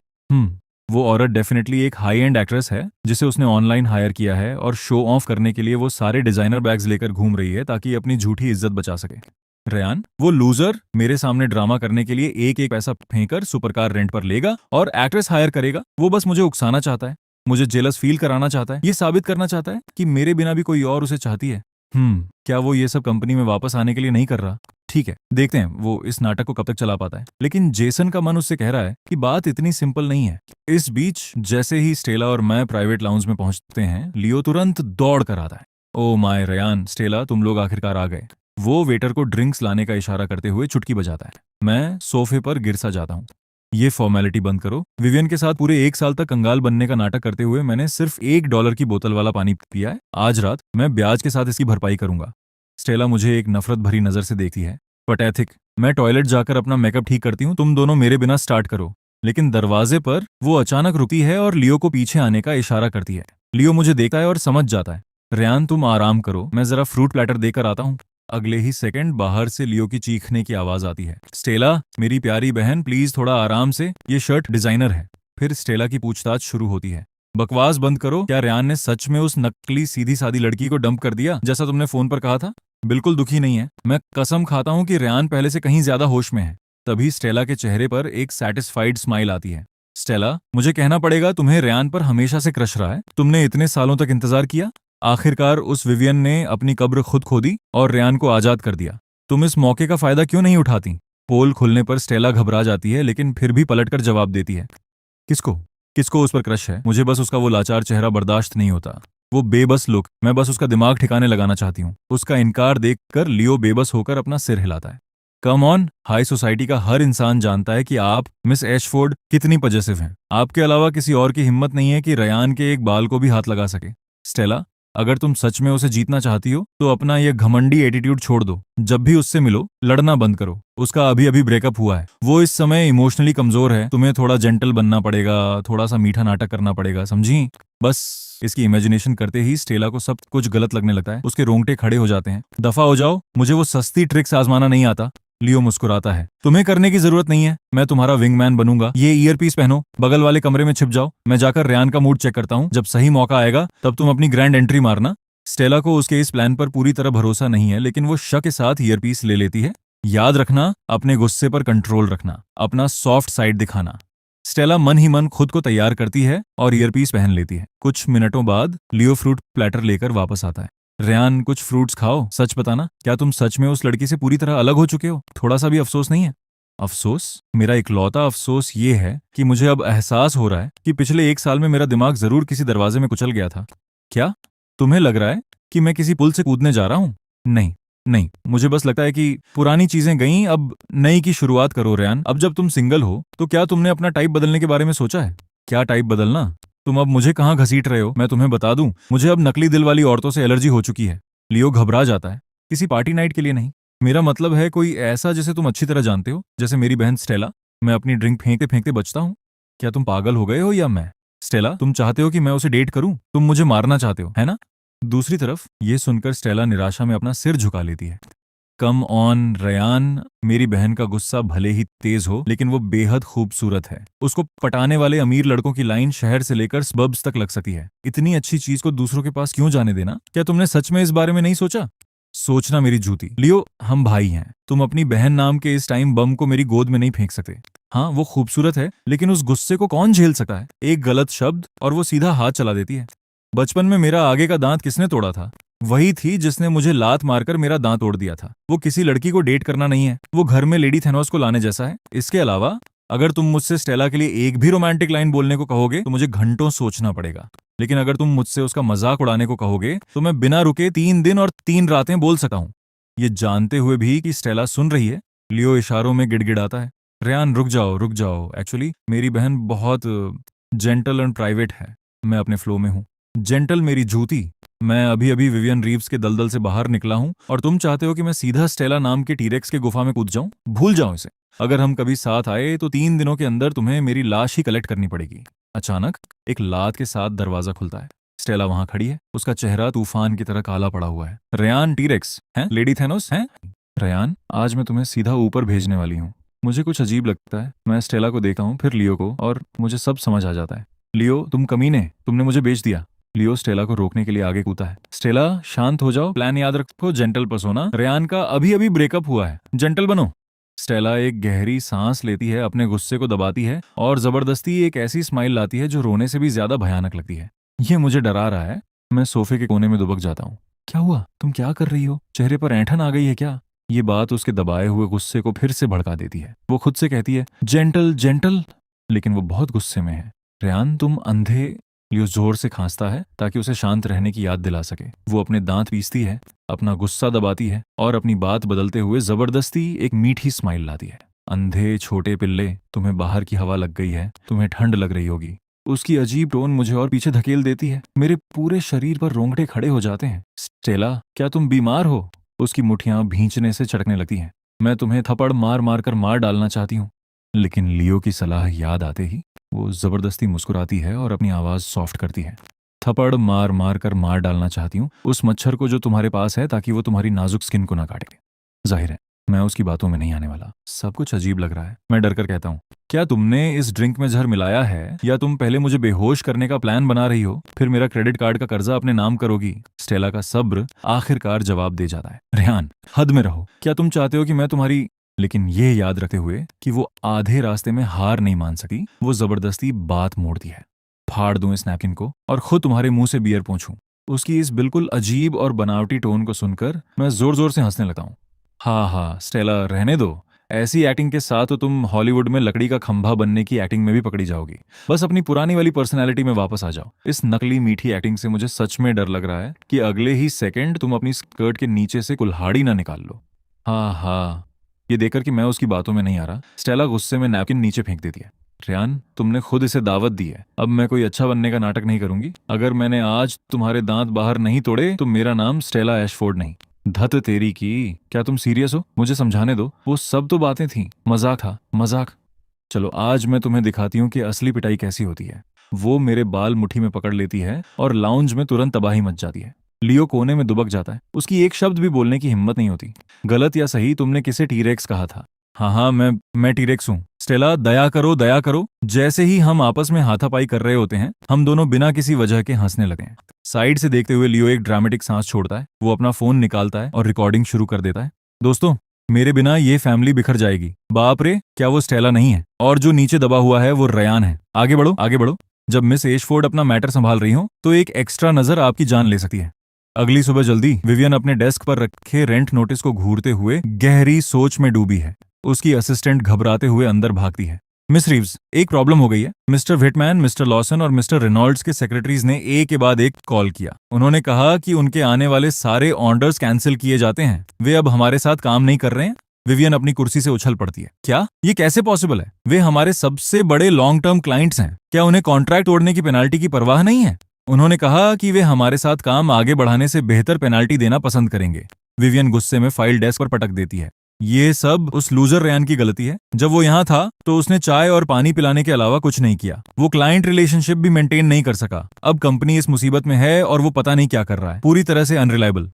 वो औरत डेफिनेटली एक हाई एंड एक्ट्रेस है जिसे उसने ऑनलाइन हायर किया है और शो ऑफ करने के लिए वो सारे डिजाइनर बैग्स लेकर घूम रही है ताकि अपनी झूठी इज्जत बचा सके। रेयान, वो लूजर मेरे सामने ड्रामा करने के लिए एक पैसा फेंकर सुपरकार रेंट पर लेगा और एक्ट्रेस हायर करेगा। वो बस मुझे उकसाना चाहता है, मुझे जेलस फील कराना चाहता है, ये साबित करना चाहता है कि मेरे बिना भी कोई और उसे चाहती है। क्या वो ये सब कंपनी में वापस आने के लिए नहीं कर रहा? ठीक है, देखते हैं वो इस नाटक को कब तक चला पाता है। लेकिन जेसन का मन उससे कह रहा है कि बात इतनी सिंपल नहीं है। इस बीच जैसे ही स्टेला और मैं प्राइवेट लाउंज में पहुंचते हैं, लियो तुरंत दौड़ कर आता है। ओ माय रेयान, स्टेला, तुम लोग आखिरकार आ गए। वो वेटर को ड्रिंक्स लाने का इशारा करते हुए चुटकी बजाता है। मैं सोफे पर गिर सा जाता हूँ। ये फॉर्मेलिटी बंद करो। विवियन के साथ पूरे 1 साल तक कंगाल बनने का नाटक करते हुए मैंने सिर्फ $1 की बोतल वाला पानी पिया है। आज रात मैं ब्याज के साथ इसकी भरपाई करूंगा। स्टेला मुझे एक नफरत भरी नजर से देखती है। पैथेटिक। मैं टॉयलेट जाकर अपना मेकअप ठीक करती हूँ, तुम दोनों मेरे बिना स्टार्ट करो। लेकिन दरवाजे पर वो अचानक रुकती है और लियो को पीछे आने का इशारा करती है। लियो मुझे देखता है और समझ जाता है। रेयान, तुम आराम करो, मैं जरा फ्रूट प्लेटर देकर आता हूँ। अगले ही सेकंड बाहर से लियो की चीखने की आवाज आती है। स्टेला, मेरी प्यारी बहन, प्लीज थोड़ा आराम से, ये शर्ट डिजाइनर है। फिर स्टेला की पूछताछ शुरू होती है। बकवास बंद करो। क्या रेयान ने सच में उस नकली सीधी सादी लड़की को डंप कर दिया जैसा तुमने फोन पर कहा था? बिल्कुल दुखी नहीं है। मैं कसम खाता हूं कि रेयान पहले से कहीं ज्यादा होश में है। तभी स्टेला के चेहरे पर एक सैटिस्फाइड स्माइल आती है। स्टेला, मुझे कहना पड़ेगा, तुम्हें रेयान पर हमेशा से क्रश रहा है। तुमने इतने सालों तक इंतजार किया। आखिरकार उस विवियन ने अपनी कब्र खुद खोदी और रेयान को आजाद कर दिया। तुम इस मौके का फायदा क्यों नहीं उठाती? पोल खुलने पर स्टेला घबरा जाती है, लेकिन फिर भी पलटकर जवाब देती है। किसको किसको उस पर क्रश है? मुझे बस उसका वो लाचार चेहरा बर्दाश्त नहीं होता, वो बेबस लुक। मैं बस उसका दिमाग ठिकाने लगाना चाहती हूँ। उसका इनकार देखकर लियो बेबस होकर अपना सिर हिलाता है। कम ऑन, हाई सोसाइटी का हर इंसान जानता है कि आप मिस एशफोर्ड कितनी पजेसिव हैं। आपके अलावा किसी और की हिम्मत नहीं है कि रेयान के एक बाल को भी हाथ लगा सके। स्टेला, अगर तुम सच में उसे जीतना चाहती हो तो अपना ये घमंडी एटीट्यूड छोड़ दो। जब भी उससे मिलो लड़ना बंद करो। उसका अभी अभी ब्रेकअप हुआ है, वो इस समय इमोशनली कमजोर है। तुम्हें थोड़ा जेंटल बनना पड़ेगा, थोड़ा सा मीठा नाटक करना पड़ेगा, समझी? बस इसकी इमेजिनेशन करते ही स्टेला को सब कुछ गलत लगने लगता है। उसके रोंगटे खड़े हो जाते हैं। दफा हो जाओ, मुझे वो सस्ती ट्रिक्स आजमाना नहीं आता। लियो मुस्कुराता है। तुम्हें करने की जरूरत नहीं है, मैं तुम्हारा विंगमैन बनूंगा। ये ईयरपीस पहनो, बगल वाले कमरे में छिप जाओ। मैं जाकर रेयान का मूड चेक करता हूँ। जब सही मौका आएगा तब तुम अपनी ग्रैंड एंट्री मारना। स्टेला को उसके इस प्लान पर पूरी तरह भरोसा नहीं है, लेकिन वो शक के साथ ईयरपीस ले लेती है। याद रखना, अपने गुस्से पर कंट्रोल रखना, अपना सॉफ्ट साइड दिखाना। स्टेला मन ही मन खुद को तैयार करती है और ईयरपीस पहन लेती है। कुछ मिनटों बाद लियो फ्रूट प्लेटर लेकर वापस आता है। रेयान, कुछ फ्रूट्स खाओ। सच बताना, क्या तुम सच में उस लड़की से पूरी तरह अलग हो चुके हो? थोड़ा सा भी अफसोस नहीं है? अफसोस? मेरा इकलौता अफसोस ये है कि मुझे अब एहसास हो रहा है कि पिछले 1 साल में मेरा दिमाग जरूर किसी दरवाजे में कुचल गया था। क्या तुम्हें लग रहा है कि मैं किसी पुल से कूदने जा रहा हूँ? नहीं, नहीं, मुझे बस लगता है कि पुरानी चीजें गईं, अब नई की शुरुआत करो। रेयान, अब जब तुम सिंगल हो तो क्या तुमने अपना टाइप बदलने के बारे में सोचा है? क्या टाइप बदलना? तुम अब मुझे कहाँ घसीट रहे हो? मैं तुम्हें बता दूं, मुझे अब नकली दिल वाली औरतों से एलर्जी हो चुकी है। लियो घबरा जाता है। किसी पार्टी नाइट के लिए नहीं, मेरा मतलब है कोई ऐसा जिसे तुम अच्छी तरह जानते हो, जैसे मेरी बहन स्टेला। मैं अपनी ड्रिंक फेंकते फेंकते बचता हूँ। क्या तुम पागल हो गए हो या मैं? स्टेला, तुम चाहते हो कि मैं उसे डेट करूं? तुम मुझे मारना चाहते हो, है ना? दूसरी तरफ ये सुनकर स्टेला निराशा में अपना सिर झुका लेती है। कम ऑन रेयान, मेरी बहन का गुस्सा भले ही तेज हो, लेकिन वो बेहद खूबसूरत है। उसको पटाने वाले अमीर लड़कों की लाइन शहर से लेकर सबर्ब्स तक लग सकती है। इतनी अच्छी चीज को दूसरों के पास क्यों जाने देना? क्या तुमने सच में इस बारे में नहीं सोचा? सोचना मेरी जूती। लियो, हम भाई हैं। तुम अपनी बहन नाम के इस टाइम बम को मेरी गोद में नहीं फेंक सकते। हाँ, वो खूबसूरत है, लेकिन उस गुस्से को कौन झेल सकता है? एक गलत शब्द और वो सीधा हाथ चला देती है। बचपन में मेरा आगे का दांत किसने तोड़ा था? वही थी जिसने मुझे लात मारकर मेरा दांत तोड़ दिया था। वो किसी लड़की को डेट करना नहीं है, वो घर में लेडी थेनोस को लाने जैसा है। इसके अलावा अगर तुम मुझसे स्टेला के लिए एक भी रोमांटिक लाइन बोलने को कहोगे तो मुझे घंटों सोचना पड़ेगा। लेकिन अगर तुम मुझसे उसका मजाक उड़ाने को कहोगे तो मैं बिना रुके 3 दिन और 3 रातें बोल सकता हूँ। ये जानते हुए भी कि स्टेला सुन रही है, लियो इशारों में गिड़गिड़ाता है। रेयान, रुक जाओ, रुक जाओ। एक्चुअली मेरी बहन बहुत जेंटल एंड प्राइवेट है। मैं अपने फ्लो में हूँ। जेंटल मेरी जूती। मैं अभी अभी विवियन रीव्स के दलदल से बाहर निकला हूँ और तुम चाहते हो कि मैं सीधा स्टेला नाम के टीरेक्स के गुफा में कूद जाऊं? भूल जाओ इसे। अगर हम कभी साथ आए तो 3 दिनों के अंदर तुम्हें मेरी लाश ही कलेक्ट करनी पड़ेगी। अचानक एक लात के साथ दरवाजा खुलता है। स्टेला वहां खड़ी है। उसका चेहरा तूफान की तरह काला पड़ा हुआ है। रेयान, टीरेक्स हैं? लेडी थेनोस हैं? रेयान, आज मैं तुम्हें सीधा ऊपर भेजने वाली हूँ। मुझे कुछ अजीब लगता है। मैं स्टेला को देखा हूँ, फिर लियो को, और मुझे सब समझ आ जाता है। लियो, तुम कमीने, तुमने मुझे बेच दिया। लियो स्टेला को रोकने के लिए आगे कूदा है। स्टेला, शांत हो जाओ, प्लान याद रखो, जेंटल पर्सोना। रेयान का अभी अभी ब्रेकअप हुआ है, जेंटल बनो। स्टेला एक गहरी सांस लेती है, अपने गुस्से को दबाती है और जबरदस्ती एक ऐसी स्माइल लाती है जो रोने से भी ज्यादा भयानक लगती है। ये मुझे डरा रहा है। मैं सोफे के कोने में दुबक जाता हूँ। क्या हुआ? तुम क्या कर रही हो? चेहरे पर ऐंठन आ गई है क्या? ये बात उसके दबाए हुए गुस्से को फिर से भड़का देती है। वो खुद से कहती है, जेंटल जेंटल, लेकिन वो बहुत गुस्से में है। रेयान, तुम अंधे। लियो जोर से खांसता है ताकि उसे शांत रहने की याद दिला सके। वो अपने दांत पीसती है, अपना गुस्सा दबाती है और अपनी बात बदलते हुए जबरदस्ती एक मीठी स्माइल लाती है। अंधे छोटे पिल्ले, तुम्हें बाहर की हवा लग गई है, तुम्हें ठंड लग रही होगी। उसकी अजीब टोन मुझे और पीछे धकेल देती है। मेरे पूरे शरीर पर रोंगटे खड़े हो जाते हैं। स्टेला, क्या तुम बीमार हो? उसकी मुठियां भींचने से चटकने लगती हैं। मैं तुम्हें थप्पड़ मार मार कर मार डालना चाहती हूँ, लेकिन लियो की सलाह याद आते ही वो जबरदस्ती मुस्कुराती है और अपनी आवाज सॉफ्ट करती है। थप्पड़ मार मार कर मार डालना चाहती हूँ उस मच्छर को जो तुम्हारे पास है, ताकि वो तुम्हारी नाजुक स्किन को ना काटे। जाहिर है मैं उसकी बातों में नहीं आने वाला। सब कुछ अजीब लग रहा है। मैं डर कर कहता हूँ, क्या तुमने इस ड्रिंक में जहर मिलाया है, या तुम पहले मुझे बेहोश करने का प्लान बना रही हो, फिर मेरा क्रेडिट कार्ड का कर्जा अपने नाम करोगी? स्टेला का सब्र आखिरकार जवाब दे जाता है। रेहान, हद में रहो। क्या तुम चाहते हो कि मैं तुम्हारी... लेकिन ये याद रखते हुए कि वो आधे रास्ते में हार नहीं मान सकी, वो जबरदस्ती बात मोड़ती है। फाड़ दूं इस नैपकिन को और खुद तुम्हारे मुंह से बियर पूछूं। उसकी इस बिल्कुल अजीब और बनावटी टोन को सुनकर मैं जोर जोर से हंसने लगा हूं। हाँ, स्टेला, रहने दो। ऐसी एक्टिंग के साथ तो तुम हॉलीवुड में लकड़ी का खंभा बनने की एक्टिंग में भी पकड़ी जाओगी। बस अपनी पुरानी वाली पर्सनैलिटी में वापस आ जाओ। इस नकली मीठी एक्टिंग से मुझे सच में डर लग रहा है कि अगले ही सेकंड तुम अपनी स्कर्ट के नीचे से कुल्हाड़ी ना निकाल लो। हाँ, ये देखकर कि मैं उसकी बातों में नहीं आ रहा, स्टेला गुस्से में नैपकिन नीचे फेंक देती है। रेयान, तुमने खुद इसे दावत दी है। अब मैं कोई अच्छा बनने का नाटक नहीं करूंगी। अगर मैंने आज तुम्हारे दांत बाहर नहीं तोड़े तो मेरा नाम स्टेला एशफोर्ड नहीं। धत तेरी की, क्या तुम सीरियस हो? मुझे समझाने दो। वो सब तो बातें थी, मजाक था, मजाक। चलो आज मैं तुम्हें दिखाती हूँ कि असली पिटाई कैसी होती है। वो मेरे बाल मुट्ठी में पकड़ लेती है और लाउंज में तुरंत तबाही मच जाती है। लियो कोने में दुबक जाता है, उसकी एक शब्द भी बोलने की हिम्मत नहीं होती। गलत या सही, तुमने किसे टीरेक्स कहा था? हाँ हाँ, मैं टीरेक्स हूँ। स्टेला, दया करो, दया करो। जैसे ही हम आपस में हाथापाई कर रहे होते हैं, हम दोनों बिना किसी वजह के हंसने लगे हैं। साइड से देखते हुए लियो एक ड्रामेटिक सांस छोड़ता है। वो अपना फोन निकालता है और रिकॉर्डिंग शुरू कर देता है। दोस्तों, मेरे बिना ये फैमिली बिखर जाएगी। बाप रे, क्या वो स्टेला नहीं है? और जो नीचे दबा हुआ है वो रयान है। आगे बढ़ो, आगे बढ़ो। जब मिस एशफोर्ड अपना मैटर संभाल रही हो तो एक एक्स्ट्रा नजर आपकी जान ले सकती है। अगली सुबह जल्दी विवियन अपने डेस्क पर रखे रेंट नोटिस को घूरते हुए गहरी सोच में डूबी है। उसकी असिस्टेंट घबराते हुए अंदर भागती है। मिस रीव्स, एक प्रॉब्लम हो गई है। मिस्टर विटमैन, मिस्टर लॉसन और मिस्टर रेनॉल्ड्स के सेक्रेटरीज ने एक के बाद एक कॉल किया। उन्होंने कहा कि उनके आने वाले सारे ऑर्डर्स कैंसिल किए जाते हैं। वे अब हमारे साथ काम नहीं कर रहे हैं। विवियन अपनी कुर्सी से उछल पड़ती है। क्या ये कैसे पॉसिबल है? वे हमारे सबसे बड़े लॉन्ग टर्म क्लाइंट्स हैं। क्या उन्हें कॉन्ट्रैक्ट तोड़ने की पेनाल्टी की परवाह नहीं है? उन्होंने कहा कि वे हमारे साथ काम आगे बढ़ाने से बेहतर पेनाल्टी देना पसंद करेंगे। विवियन गुस्से में फाइल डेस्क पर पटक देती है। ये सब उस लूजर रयान की गलती है। जब वो यहाँ था तो उसने चाय और पानी पिलाने के अलावा कुछ नहीं किया। वो क्लाइंट रिलेशनशिप भी मेंटेन नहीं कर सका। अब कंपनी इस मुसीबत में है और वो पता नहीं क्या कर रहा है। पूरी तरह से अनरिलायबल।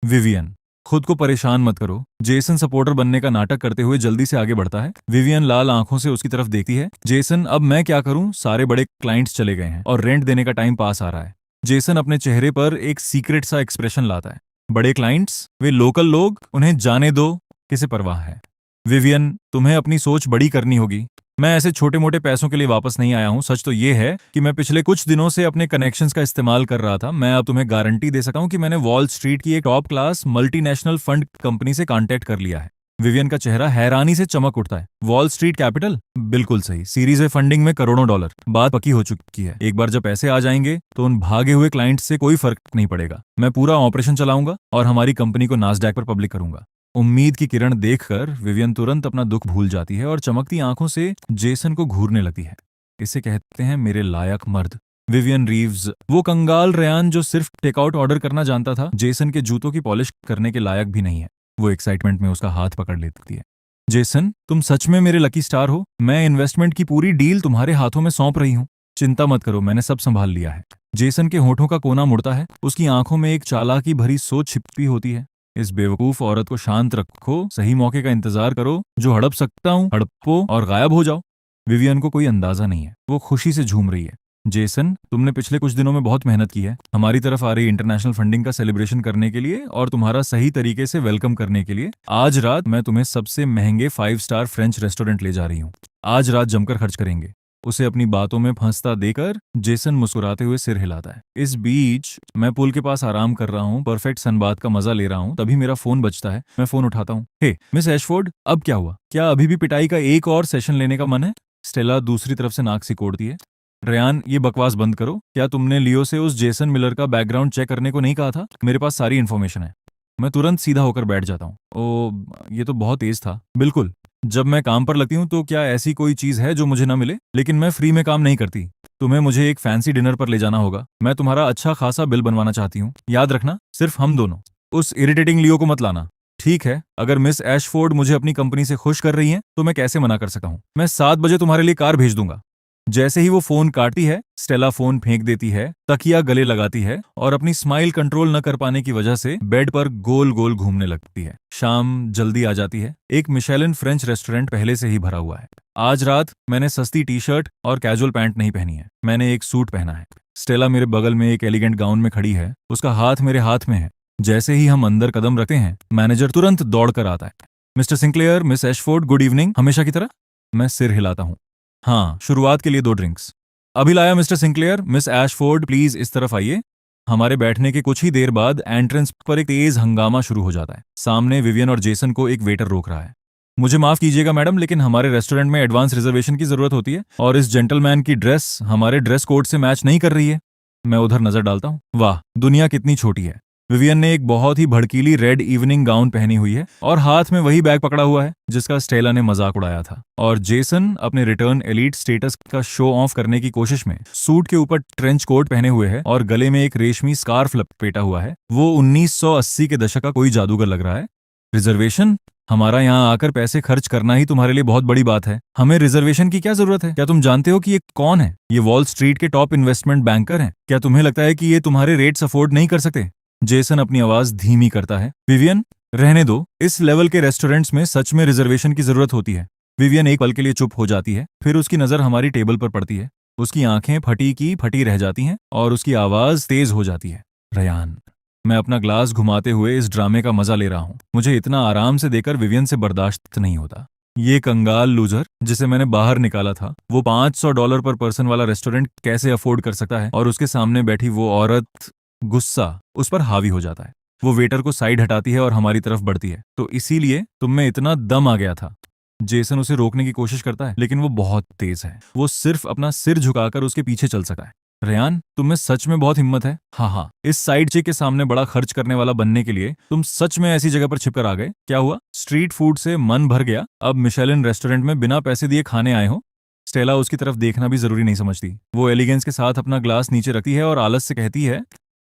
विवियन, खुद को परेशान मत करो। जेसन सपोर्टर बनने का नाटक करते हुए जल्दी से आगे बढ़ता है। विवियन लाल आंखों से उसकी तरफ देखती है। जेसन, अब मैं क्या करूं? सारे बड़े क्लाइंट्स चले गए हैं और रेंट देने का टाइम पास आ रहा है। जेसन अपने चेहरे पर एक सीक्रेट सा एक्सप्रेशन लाता है। बड़े क्लाइंट्स? वे लोकल लोग, उन्हें जाने दो, किसे परवाह है? विवियन, तुम्हें अपनी सोच बड़ी करनी होगी। मैं ऐसे छोटे मोटे पैसों के लिए वापस नहीं आया हूं। सच तो ये है कि मैं पिछले कुछ दिनों से अपने कनेक्शंस का इस्तेमाल कर रहा था। मैं अब तुम्हें गारंटी दे सकता हूं कि मैंने वॉल स्ट्रीट की एक top class multinational fund company से कांटेक्ट कर लिया है। विवियन का चेहरा हैरानी से चमक उठता है। Wall street capital? बिल्कुल सही। सीरीज ए फंडिंग में करोड़ों डॉलर। बात पक्की हो चुकी है। एक बार जब पैसे आ जाएंगे तो उन भागे हुए क्लाइंट्स से कोई फर्क नहीं पड़ेगा। मैं पूरा ऑपरेशन चलाऊंगा और हमारी कंपनी को नास्डैक पर पब्लिक करूंगा। उम्मीद की किरण देखकर विवियन तुरंत अपना दुख भूल जाती है और चमकती आंखों से जेसन को घूरने लगती है। इसे कहते हैं मेरे लायक मर्द। विवियन रीव्स, वो कंगाल रयान जो सिर्फ टेकआउट ऑर्डर करना जानता था, जेसन के जूतों की पॉलिश करने के लायक भी नहीं है। वो एक्साइटमेंट में उसका हाथ पकड़ लेती है। जेसन, तुम सच में मेरे लकी स्टार हो। मैं इन्वेस्टमेंट की पूरी डील तुम्हारे हाथों में सौंप रही हूँ। चिंता मत करो, मैंने सब संभाल लिया है। जेसन के होठों का कोना मुड़ता है। उसकी आंखों में एक चालाकी भरी सोच छिपी होती है। इस बेवकूफ औरत को शांत रखो, सही मौके का इंतजार करो। जो हड़प सकता हूं हड़पो और गायब हो जाओ। विवियन को कोई अंदाजा नहीं है। वो खुशी से झूम रही है। जेसन, तुमने पिछले कुछ दिनों में बहुत मेहनत की है हमारी तरफ आ रही इंटरनेशनल फंडिंग का सेलिब्रेशन करने के लिए और तुम्हारा सही तरीके से वेलकम करने के लिए। आज रात मैं तुम्हें सबसे महंगे 5 स्टार फ्रेंच रेस्टोरेंट ले जा रही हूँ। आज रात जमकर खर्च करेंगे। उसे अपनी बातों में फंसता देकर जेसन मुस्कुराते हुए सिर हिलाता है। इस बीच मैं पुल के पास आराम कर रहा हूँ, परफेक्ट सनबाथ का मजा ले रहा हूँ। तभी मेरा फोन बजता है। मैं फोन उठाता हूँ। हे मिस एशफोर्ड, अब क्या हुआ? क्या अभी भी पिटाई का एक और सेशन लेने का मन है? स्टेला दूसरी तरफ से नाक सिकोड़ती है। रेयान, ये बकवास बंद करो। क्या तुमने लियो से उस जेसन मिलर का बैकग्राउंड चेक करने को नहीं कहा था? मेरे पास सारी इन्फॉर्मेशन है। मैं तुरंत सीधा होकर बैठ जाता हूँ। ओ, ये तो बहुत तेज था। बिल्कुल, जब मैं काम पर लगती हूँ तो क्या ऐसी कोई चीज है जो मुझे ना मिले? लेकिन मैं फ्री में काम नहीं करती। तुम्हें मुझे एक फैंसी डिनर पर ले जाना होगा। मैं तुम्हारा अच्छा खासा बिल बनवाना चाहती हूँ। याद रखना, सिर्फ हम दोनों। उस इरिटेटिंग लियो को मत लाना। ठीक है, अगर मिस एशफोर्ड मुझे अपनी कंपनी से खुश कर रही हैं तो मैं कैसे मना कर सकता हूँ? मैं 7 बजे तुम्हारे लिए कार भेज दूंगा। जैसे ही वो फोन काटती है, स्टेला फोन फेंक देती है, तकिया गले लगाती है और अपनी स्माइल कंट्रोल न कर पाने की वजह से बेड पर गोल गोल घूमने लगती है। शाम जल्दी आ जाती है। एक मिशेलिन फ्रेंच रेस्टोरेंट पहले से ही भरा हुआ है। आज रात मैंने सस्ती टी शर्ट और कैजुअल पैंट नहीं पहनी है। मैंने एक सूट पहना है। स्टेला मेरे बगल में एक एलिगेंट गाउन में खड़ी है। उसका हाथ मेरे हाथ में है। जैसे ही हम अंदर कदम रखते हैं, मैनेजर तुरंत दौड़ कर आता है। Mister Sinclair, miss Ashford, good evening. हमेशा की तरह मैं सिर हिलाता हूँ। हाँ, शुरुआत के लिए 2 ड्रिंक्स अभी लाया mister Sinclair. Miss Ashford, please इस तरफ आइए। हमारे बैठने के कुछ ही देर बाद एंट्रेंस पर एक तेज हंगामा शुरू हो जाता है। सामने विवियन और जेसन को एक वेटर रोक रहा है। मुझे माफ कीजिएगा मैडम, लेकिन हमारे रेस्टोरेंट में एडवांस रिजर्वेशन की जरूरत होती है और इस जेंटलमैन की ड्रेस हमारे ड्रेस कोड से मैच नहीं कर रही है। मैं उधर नजर डालता हूँ। वाह, दुनिया कितनी छोटी है। विवियन ने एक बहुत ही भड़कीली रेड इवनिंग गाउन पहनी हुई है और हाथ में वही बैग पकड़ा हुआ है जिसका स्टेला ने मजाक उड़ाया था। और जेसन अपने रिटर्न एलीट स्टेटस का शो ऑफ करने की कोशिश में सूट के ऊपर ट्रेंच कोट पहने हुए है और गले में एक रेशमी स्कार्फ लपेटा हुआ है। वो 1980 के दशक का कोई जादूगर लग रहा है। रिजर्वेशन? हमारा यहाँ आकर पैसे खर्च करना ही तुम्हारे लिए बहुत बड़ी बात है। हमें रिजर्वेशन की क्या जरूरत है? क्या तुम जानते हो कि ये कौन है? ये वॉल स्ट्रीट के टॉप इन्वेस्टमेंट बैंकर हैं। क्या तुम्हें लगता है कि ये तुम्हारे रेट्स अफोर्ड नहीं कर सकते? जेसन अपनी आवाज धीमी करता है। विवियन, रहने दो। इस लेवल के रेस्टोरेंट्स में सच में रिजर्वेशन की जरूरत होती है। विवियन एक पल के लिए चुप हो जाती है, फिर उसकी नजर हमारी टेबल पर पड़ती है। उसकी आंखें फटी की फटी रह जाती हैं और उसकी आवाज तेज हो जाती है। रयान, मैं अपना ग्लास घुमाते हुए इस ड्रामे का मजा ले रहा हूँ। मुझे इतना आराम से देकर विवियन से बर्दाश्त नहीं होता। ये कंगाल लूजर जिसे मैंने बाहर निकाला था, वो $500 पर पर्सन वाला रेस्टोरेंट कैसे अफोर्ड कर सकता है? और उसके सामने बैठी वो औरत। गुस्सा उस पर हावी हो जाता है। वो वेटर को साइड हटाती है और हमारी तरफ बढ़ती है। तो इसीलिए तुम में इतना दम आ गया था? जेसन उसे रोकने की कोशिश करता है, लेकिन वो बहुत तेज है। वो सिर्फ अपना सिर झुकाकर उसके पीछे चल सका है। रेयान, तुम में सच में बहुत हिम्मत है। हाँ, इस साइड चिक के सामने बड़ा खर्च करने वाला बनने के लिए तुम सच में ऐसी जगह पर छिपकर आ गए? क्या हुआ? स्ट्रीट फूड से मन भर गया, अब मिशेलिन रेस्टोरेंट में बिना पैसे दिए खाने आए हो? स्टेला उसकी तरफ देखना भी जरूरी नहीं समझती। वो एलिगेंस के साथ अपना ग्लास नीचे रखती है और आलस से कहती है,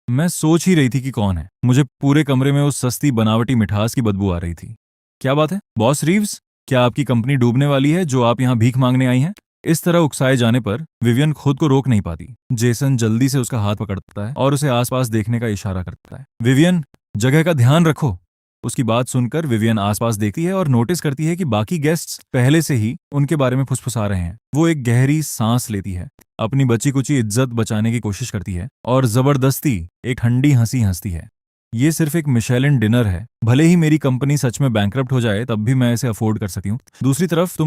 मैं सोच ही रही थी कि कौन है। मुझे पूरे कमरे में उस सस्ती बनावटी मिठास की बदबू आ रही थी। क्या बात है बॉस रीव्स? क्या आपकी कंपनी डूबने वाली है जो आप यहाँ भीख मांगने आई हैं? इस तरह उकसाए जाने पर विवियन खुद को रोक नहीं पाती। जेसन जल्दी से उसका हाथ पकड़ता है और उसे आसपास देखने का इशारा करता है। विवियन, जगह का ध्यान रखो। उसकी बात सुनकर विवियन आसपास देखती है और नोटिस करती है कि बाकी गेस्ट्स पहले से ही उनके बारे में फुसफुसा रहे हैं। वो एक गहरी सांस लेती है, अपनी बची कुची इज्जत बचाने की कोशिश करती है और जबरदस्ती एक ठंडी हंसी हंसती है। ये सिर्फ एक मिशेलिन डिनर है। भले ही मेरी कंपनी सच में बैंकरप्ट हो जाए तब भी मैं इसे अफोर्ड कर सकती हूँ। दूसरी तरफ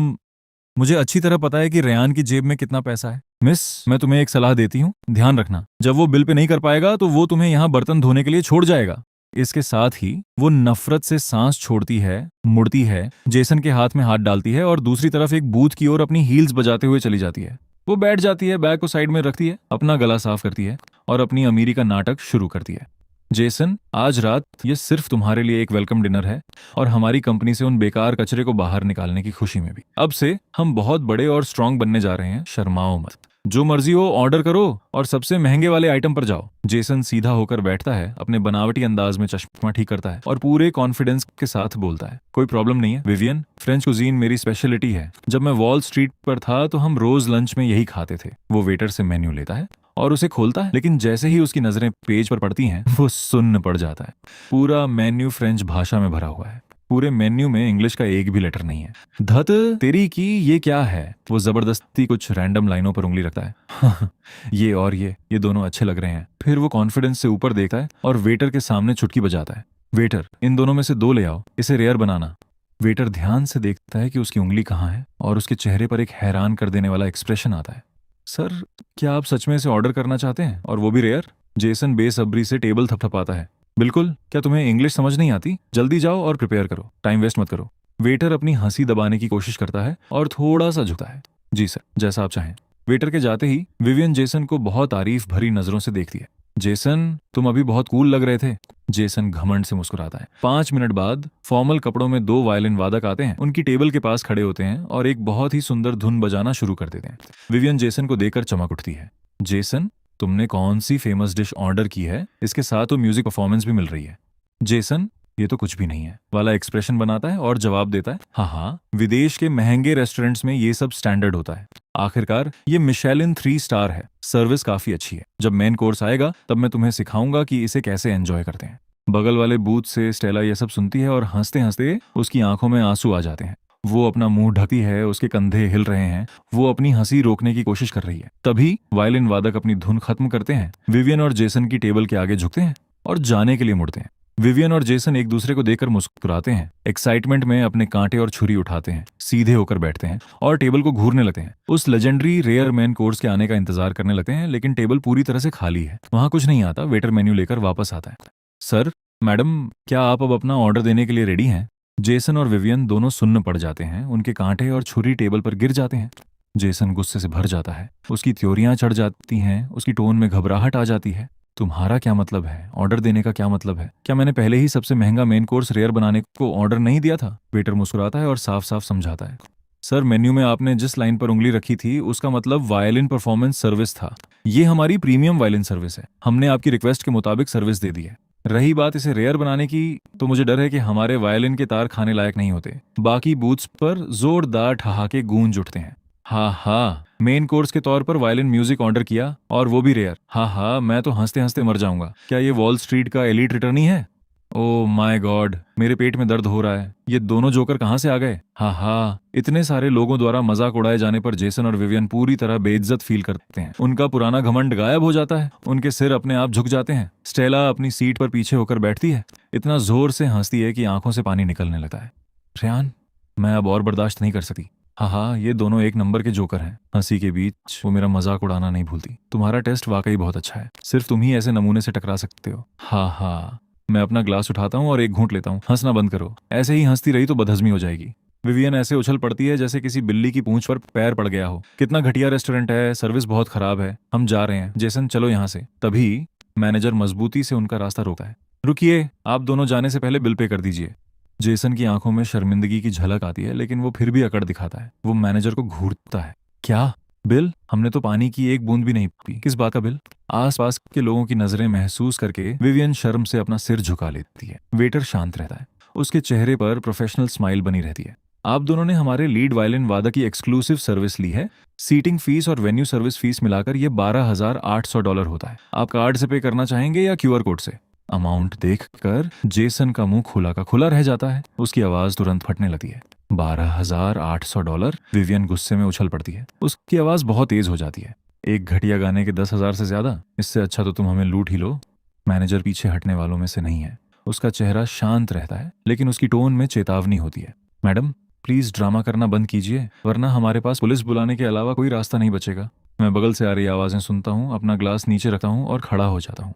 मुझे अच्छी तरह पता है कि रेयान की जेब में कितना पैसा है। मिस, मैं तुम्हें एक सलाह देती हूँ, ध्यान रखना। जब वो बिल पे नहीं कर पाएगा तो वो तुम्हें यहाँ बर्तन धोने के लिए छोड़ जाएगा। इसके साथ ही वो नफरत से सांस छोड़ती है, मुड़ती है, जेसन के हाथ में हाथ डालती है और दूसरी तरफ एक बूथ की ओर अपनी हील्स बजाते हुए चली जाती है। वो बैठ जाती है, बैग को साइड में रखती है, अपना गला साफ करती है और अपनी अमीरी का नाटक शुरू करती है। जेसन, आज रात ये सिर्फ तुम्हारे लिए एक वेलकम डिनर है और हमारी कंपनी से उन बेकार कचरे को बाहर निकालने की खुशी में भी। अब से हम बहुत बड़े और स्ट्रांग बनने जा रहे हैं, शर्माओ मत। जो मर्जी हो ऑर्डर करो और सबसे महंगे वाले आइटम पर जाओ। जेसन सीधा होकर बैठता है, अपने बनावटी अंदाज में चश्मा ठीक करता है और पूरे कॉन्फिडेंस के साथ बोलता है, कोई प्रॉब्लम नहीं है विवियन, फ्रेंच कुजीन मेरी स्पेशलिटी है। जब मैं वॉल स्ट्रीट पर था तो हम रोज लंच में यही खाते थे। वो वेटर से मेन्यू लेता है और उसे खोलता है, लेकिन जैसे ही उसकी नजरें पेज पर पड़ती हैं वो सुन्न पड़ जाता है। पूरा मेन्यू फ्रेंच भाषा में भरा हुआ है। पूरे मेन्यू में इंग्लिश का एक भी लेटर नहीं है। धत तेरी की, ये क्या है? वो जबरदस्ती कुछ रैंडम लाइनों पर उंगली रखता है। ये और ये दोनों अच्छे लग रहे हैं। फिर वो कॉन्फिडेंस से ऊपर देखता है और वेटर के सामने चुटकी बजाता है। वेटर, इन दोनों में से 2 ले आओ, इसे रेयर बनाना। वेटर ध्यान से देखता है कि उसकी उंगली कहाँ है और उसके चेहरे पर एक हैरान कर देने वाला एक्सप्रेशन आता है। सर, क्या आप सच में इसे ऑर्डर करना चाहते हैं, और वो भी रेयर? जेसन बेसब्री से टेबल थपथपाता है। बिल्कुल, क्या तुम्हें इंग्लिश समझ नहीं आती? जल्दी जाओ और प्रिपेयर करो, टाइम वेस्ट मत करो। वेटर अपनी हंसी दबाने की कोशिश करता है और थोड़ा सा झुकता है। जी सर, जैसा आप चाहें। वेटर के जाते ही विवियन जेसन को बहुत तारीफ भरी नजरों से देखती है। जेसन, तुम अभी बहुत कूल लग रहे थे। जेसन घमंड से मुस्कुराता है। 5 मिनट बाद फॉर्मल कपड़ों में 2 वायलिन वादक आते हैं, उनकी टेबल के पास खड़े होते हैं और एक बहुत ही सुंदर धुन बजाना शुरू कर देते हैं। विवियन जेसन को देखकर चमक उठती है। जेसन, तुमने कौन सी फेमस डिश ऑर्डर की है? इसके साथ तो म्यूजिक परफॉर्मेंस भी मिल रही है। जेसन, ये तो कुछ भी नहीं है वाला एक्सप्रेशन बनाता है और जवाब देता है, हाँ, विदेश के महंगे रेस्टोरेंट्स में ये सब स्टैंडर्ड होता है। आखिरकार ये मिशेलिन 3 स्टार है, सर्विस काफी अच्छी है। जब मेन कोर्स आएगा तब मैं तुम्हें सिखाऊंगा कि इसे कैसे एंजॉय करते हैं। बगल वाले बूथ से स्टेला ये सब सुनती है और हंसते हंसते उसकी आंखों में आंसू आ जाते हैं। वो अपना मुंह ढकती है, उसके कंधे हिल रहे हैं, वो अपनी हंसी रोकने की कोशिश कर रही है। तभी वायलिन वादक अपनी धुन खत्म करते हैं। विवियन और जेसन की टेबल के आगे झुकते हैं और जाने के लिए मुड़ते हैं। विवियन और जेसन एक दूसरे को देखकर मुस्कुराते हैं, एक्साइटमेंट में अपने कांटे और छुरी उठाते हैं, सीधे होकर बैठते हैं और टेबल को घूरने लगते हैं। उस लेजेंडरी रेयर मेन कोर्स के आने का इंतजार करने लगते हैं, लेकिन टेबल पूरी तरह से खाली है। वहां कुछ नहीं आता। वेटर मेन्यू लेकर वापस आता है। सर, मैडम, क्या आप अब अपना ऑर्डर देने के लिए रेडी हैं? जेसन और विवियन दोनों सुन्न पड़ जाते हैं। उनके कांटे और छुरी टेबल पर गिर जाते हैं। जेसन गुस्से से भर जाता है, उसकी त्योरियां चढ़ जाती हैं, उसकी टोन में घबराहट आ जाती है। तुम्हारा क्या मतलब है? ऑर्डर देने का क्या मतलब है? क्या मैंने पहले ही सबसे महंगा मेन कोर्स रेयर बनाने को ऑर्डर नहीं दिया था? वेटर मुस्कुराता है और साफ साफ समझाता है, सर मेन्यू में आपने जिस लाइन पर उंगली रखी थी उसका मतलब वायलिन परफॉर्मेंस सर्विस था। ये हमारी प्रीमियम वायलिन सर्विस है। हमने आपकी रिक्वेस्ट के मुताबिक सर्विस दे दी है। रही बात इसे रेयर बनाने की, तो मुझे डर है कि हमारे वायलिन के तार खाने लायक नहीं होते। बाकी बूथ्स पर जोरदार ठहाके गूंज उठते हैं। हाँ हाँ, मेन कोर्स के तौर पर वायलिन म्यूजिक ऑर्डर किया और वो भी रेयर। हाँ हाँ, मैं तो हंसते हंसते मर जाऊंगा। क्या ये वॉल स्ट्रीट का एलीट रिटर्नी है? ओह माय गॉड, मेरे पेट में दर्द हो रहा है। ये दोनों जोकर कहाँ से आ गए? हाँ हाँ, इतने सारे लोगों द्वारा मजाक उड़ाए जाने पर जेसन और विवियन पूरी तरह बेइज्जत फील करते हैं। उनका पुराना घमंड गायब हो जाता है। उनके सिर अपने आप झुक जाते हैं। स्टेला अपनी सीट पर पीछे होकर बैठती है। इतना जोर से हंसती है कि आंखों से पानी निकलने लगता है। रेयान, मैं अब और बर्दाश्त नहीं कर सकती। हाँ हाँ, ये दोनों एक नंबर के जोकर हैं। हंसी के बीच वो मेरा मजाक उड़ाना नहीं भूलती। तुम्हारा टेस्ट वाकई बहुत अच्छा है। सिर्फ तुम ही ऐसे नमूने से टकरा सकते हो। हाँ हाँ, मैं अपना ग्लास उठाता हूँ और एक घूंट लेता हूँ। हंसना बंद करो। ऐसे ही हंसती रही तो बदहजमी हो जाएगी। विवियन ऐसे उछल पड़ती है जैसे किसी बिल्ली की पूंछ पर पैर पड़ गया हो। कितना घटिया रेस्टोरेंट है, सर्विस बहुत खराब है। हम जा रहे हैं। जेसन चलो यहाँ से। तभी मैनेजर मजबूती से उनका रास्ता रोकता है। रुकिए, आप दोनों जाने से पहले बिल पे कर दीजिए। जेसन की आंखों में शर्मिंदगी की झलक आती है, लेकिन वो फिर भी अकड़ दिखाता है। वो मैनेजर को घूरता है। क्या बिल? हमने तो पानी की एक बूंद भी नहीं पी। किस बात का बिल? आसपास के लोगों की नजरें महसूस करके विवियन शर्म से अपना सिर झुका लेती है। वेटर शांत रहता है। उसके चेहरे पर प्रोफेशनल स्माइल बनी रहती है। आप दोनों ने हमारे लीड वायलिन वादक की एक्सक्लूसिव सर्विस ली है। सीटिंग फीस और वेन्यू सर्विस फीस मिलाकर ये $12,800 होता है। आप कार्ड से पे करना चाहेंगे या QR कोड से? अमाउंट देखकर जेसन का मुंह खुला का खुला रह जाता है। उसकी आवाज तुरंत फटने लगती है। $12,800? विवियन गुस्से में उछल पड़ती है। उसकी आवाज बहुत तेज हो जाती है। एक घटिया गाने के 10,000 से ज्यादा? इससे अच्छा तो तुम हमें लूट ही लो। मैनेजर पीछे हटने वालों में से नहीं है। उसका चेहरा शांत रहता है, लेकिन उसकी टोन में चेतावनी होती है। मैडम, प्लीज ड्रामा करना बंद कीजिए, वरना हमारे पास पुलिस बुलाने के अलावा कोई रास्ता नहीं बचेगा। मैं बगल से आ रही आवाजें सुनता हूँ, अपना ग्लास नीचे रखता हूँ और खड़ा हो जाता हूँ।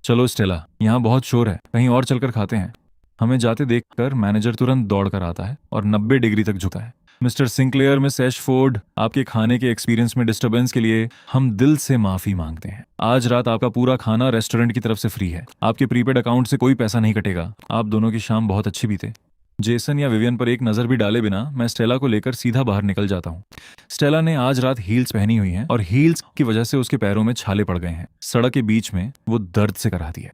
चलो स्टेला, यहाँ बहुत शोर है, कहीं और चलकर खाते हैं। हमें जाते देखकर मैनेजर तुरंत दौड़कर आता है और 90 डिग्री तक झुका है। मिस्टर सिंक्लेयर, मिस एशफोर्ड, आपके खाने के एक्सपीरियंस में डिस्टरबेंस के लिए हम दिल से माफी मांगते हैं। आज रात आपका पूरा खाना रेस्टोरेंट की तरफ से फ्री है। आपके प्रीपेड अकाउंट से कोई पैसा नहीं कटेगा। आप दोनों की शाम बहुत अच्छी बीते। जेसन या विवियन पर एक नजर भी डाले बिना मैं स्टेला को लेकर सीधा बाहर निकल जाता हूँ। स्टेला ने आज रात हील्स पहनी हुई हैं और हील्स की वजह से उसके पैरों में छाले पड़ गए हैं। सड़क के बीच में वो दर्द से कराती है।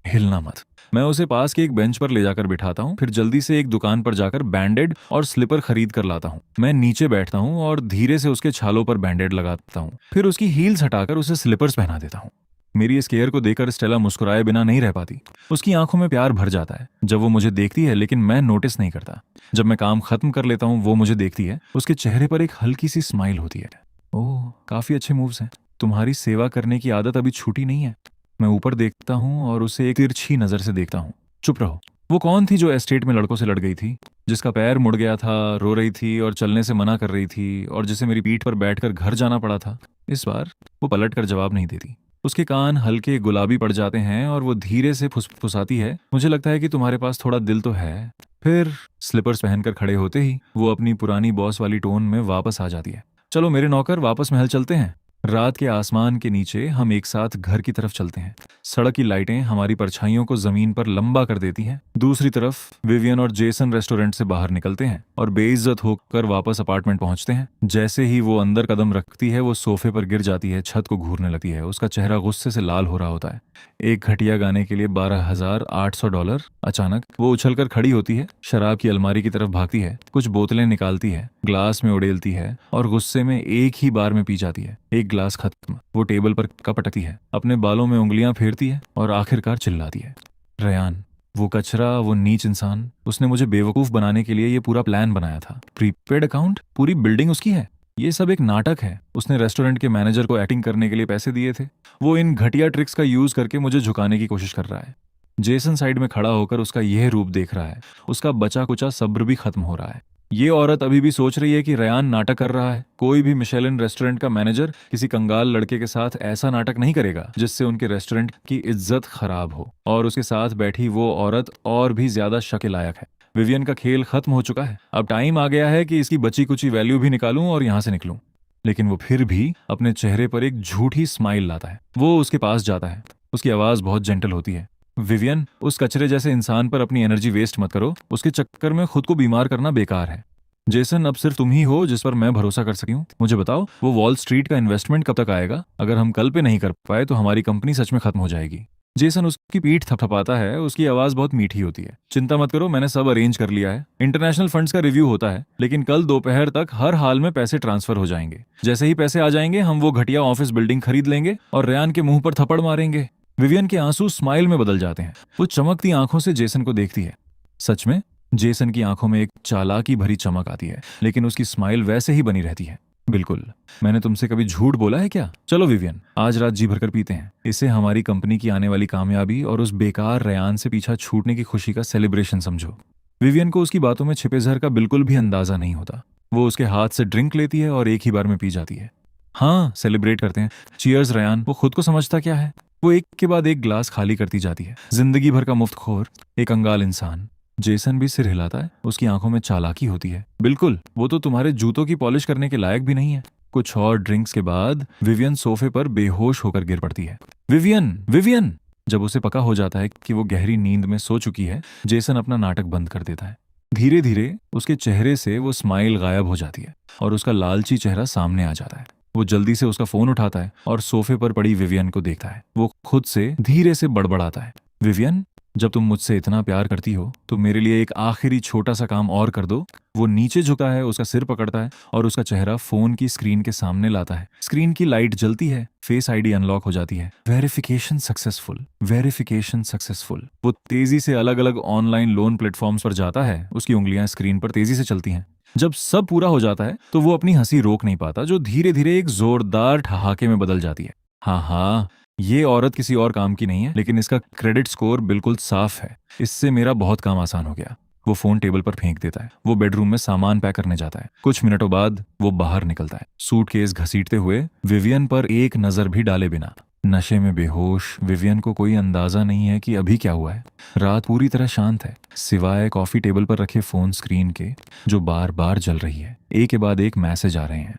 हिलना मत। मैं उसे पास के एक बेंच पर ले जाकर बिठाता हूँ। फिर जल्दी से एक दुकान पर जाकर बैंडेड और स्लीपर खरीद कर लाता हूँ। मैं नीचे बैठता हूँ और धीरे से उसके छालों पर बैंडेड लगाता हूँ। फिर उसकी हील्स हटाकर उसे स्लीपर्स पहना देता हूँ। मेरी इस केयर को देखकर स्टेला मुस्कुराए बिना नहीं रह पाती। उसकी आंखों में प्यार भर जाता है जब वो मुझे देखती है, लेकिन मैं नोटिस नहीं करता। जब मैं काम खत्म कर लेता हूँ, वो मुझे देखती है। उसके चेहरे पर एक हल्की सी स्माइल होती है। ओह, काफी अच्छे मूव्स हैं। तुम्हारी सेवा करने की आदत अभी छूटी नहीं है। मैं ऊपर देखता हूँ और उसे एक तिरछी नजर से देखता हूँ। चुप रहो। वो कौन थी जो एस्टेट में लड़कों से लड़ गई थी, जिसका पैर मुड़ गया था, रो रही थी और चलने से मना कर रही थी, और जिसे मेरी पीठ पर बैठकर घर जाना पड़ा था? इस बार वो पलट कर जवाब नहीं देती। उसके कान हल्के गुलाबी पड़ जाते हैं और वो धीरे से फुसफुसाती है, मुझे लगता है कि तुम्हारे पास थोड़ा दिल तो है। फिर स्लीपर्स पहनकर खड़े होते ही वो अपनी पुरानी बॉस वाली टोन में वापस आ जाती है। चलो मेरे नौकर, वापस महल चलते हैं। रात के आसमान के नीचे हम एक साथ घर की तरफ चलते हैं। सड़क की लाइटें हमारी परछाइयों को जमीन पर लंबा कर देती हैं। दूसरी तरफ विवियन और जेसन रेस्टोरेंट से बाहर निकलते हैं और बेइज्जत होकर वापस अपार्टमेंट पहुंचते हैं। जैसे ही वो अंदर कदम रखती है, वो सोफे पर गिर जाती है, छत को घूरने लगती है। उसका चेहरा गुस्से से लाल हो रहा होता है। एक घटिया गाने के लिए $12,800? अचानक वो उछलकर खड़ी होती है, शराब की अलमारी की तरफ भागती है, कुछ बोतलें निकालती है, ग्लास में उड़ेलती है और गुस्से में एक ही बार में पी जाती है। एक ग्लास खत्म। वो टेबल पर कपटती है, अपने बालों में उंगलियां फेरती है और आखिरकार चिल्लाती है, रेयान, वो कचरा, वो नीच इंसान, उसने मुझे बेवकूफ बनाने के लिए ये पूरा प्लान बनाया था। प्रीपेड अकाउंट, पूरी बिल्डिंग उसकी है। ये सब एक नाटक है। उसने रेस्टोरेंट के मैनेजर को एक्टिंग करने के लिए पैसे दिए थे। वो इन घटिया ट्रिक्स का यूज करके मुझे झुकाने की कोशिश कर रहा है। जेसन साइड में खड़ा होकर उसका यह रूप देख रहा है। उसका बचा कुचा सब्र भी खत्म हो रहा है। ये औरत अभी भी सोच रही है कि रेयान नाटक कर रहा है। कोई भी मिशेलिन रेस्टोरेंट का मैनेजर किसी कंगाल लड़के के साथ ऐसा नाटक नहीं करेगा जिससे उनके रेस्टोरेंट की इज्जत खराब हो। और उसके साथ बैठी वो औरत और भी ज्यादा शक लायक है। विवियन का खेल खत्म हो चुका है। अब टाइम आ गया है कि इसकी बची कुची वैल्यू भी निकालूं और यहां से निकलूं। लेकिन वो फिर भी अपने चेहरे पर एक झूठी स्माइल लाता है। वो उसके पास जाता है। उसकी आवाज़ बहुत जेंटल होती है। विवियन, उस कचरे जैसे इंसान पर अपनी एनर्जी वेस्ट मत करो, उसके चक्कर में खुद को बीमार करना बेकार है। जेसन, अब सिर्फ तुम ही हो जिस पर मैं भरोसा कर सकी हूँ। मुझे बताओ, वो वॉल स्ट्रीट का इन्वेस्टमेंट कब तक आएगा? अगर हम कल पे नहीं कर पाए तो हमारी कंपनी सच में खत्म हो जाएगी। जेसन उसकी पीठ थपथपाता है, उसकी आवाज बहुत मीठी होती है। चिंता मत करो, मैंने सब अरेंज कर लिया है। इंटरनेशनल फंड्स का रिव्यू होता है, लेकिन कल दोपहर तक हर हाल में पैसे ट्रांसफर हो जाएंगे। जैसे ही पैसे आ जाएंगे हम वो घटिया ऑफिस बिल्डिंग खरीद लेंगे और रेयान के मुंह पर थप्पड़ मारेंगे। विवियन के आंसू स्माइल में बदल जाते हैं। वो चमकती आंखों से जेसन को देखती है। सच में जेसन की आंखों में एक चालाकी भरी चमक आती है, लेकिन उसकी स्माइल वैसे ही बनी रहती है। बिल्कुल, मैंने तुमसे कभी झूठ बोला है क्या? चलो विवियन, आज रात जी भरकर पीते हैं। इसे हमारी कंपनी की आने वाली कामयाबी और उस बेकार रेयान से पीछा छूटने की खुशी का सेलिब्रेशन समझो। विवियन को उसकी बातों में छिपे जहर का बिल्कुल भी अंदाजा नहीं होता। वो उसके हाथ से ड्रिंक लेती है और एक ही बार में पी जाती है। हाँ, सेलिब्रेट करते हैं। Cheers Ryan. वो खुद को समझता क्या है? वो एक के बाद एक ग्लास खाली करती जाती है। जिंदगी भर का मुफ्तखोर, एक कंगाल इंसान। जेसन भी सिर हिलाता है, उसकी आंखों में चालाकी होती है। बिल्कुल, वो तो तुम्हारे जूतों की पॉलिश करने के लायक भी नहीं है। कुछ और ड्रिंक्स के बाद विवियन सोफे पर बेहोश होकर गिर पड़ती है। Vivian, Vivian! जब उसे पता हो जाता है कि वो गहरी नींद में सो चुकी है, जेसन अपना नाटक बंद कर देता है। धीरे धीरे उसके चेहरे से वो स्माइल गायब हो जाती है और उसका लालची चेहरा सामने आ जाता है। वो जल्दी से उसका फोन उठाता है और सोफे पर पड़ी विवियन को देखता है। वो खुद से धीरे से बड़बड़ाता है, विवियन, जब तुम मुझसे इतना प्यार करती हो तो मेरे लिए एक आखिरी छोटा सा काम और कर दो। वो नीचे झुकता है, उसका सिर पकड़ता है और उसका चेहरा फोन की स्क्रीन के सामने लाता है। स्क्रीन की लाइट जलती है, फेस आईडी अनलॉक हो जाती है। Verification successful, verification successful. वो तेजी से अलग अलग ऑनलाइन लोन प्लेटफॉर्म्स पर जाता है। उसकी उंगलियां स्क्रीन पर तेजी से चलती हैं। जब सब पूरा हो जाता है तो वो अपनी हंसी रोक नहीं पाता, जो धीरे धीरे एक जोरदार ठहाके में बदल जाती है। हाँ हाँ, ये औरत किसी और काम की नहीं है, लेकिन इसका क्रेडिट स्कोर बिल्कुल साफ है। इससे मेरा बहुत काम आसान हो गया। वो फोन टेबल पर फेंक देता है। वो बेडरूम में सामान पैक करने जाता है। कुछ मिनटों बाद वो बाहर निकलता है, सूटकेस घसीटते हुए, विवियन पर एक नजर भी डाले बिना। नशे में बेहोश विवियन को कोई अंदाजा नहीं है कि अभी क्या हुआ है। रात पूरी तरह शांत है, सिवाय कॉफी टेबल पर रखे फोन स्क्रीन के, जो बार बार जल रही है। एक के बाद एक मैसेज आ रहे हैं।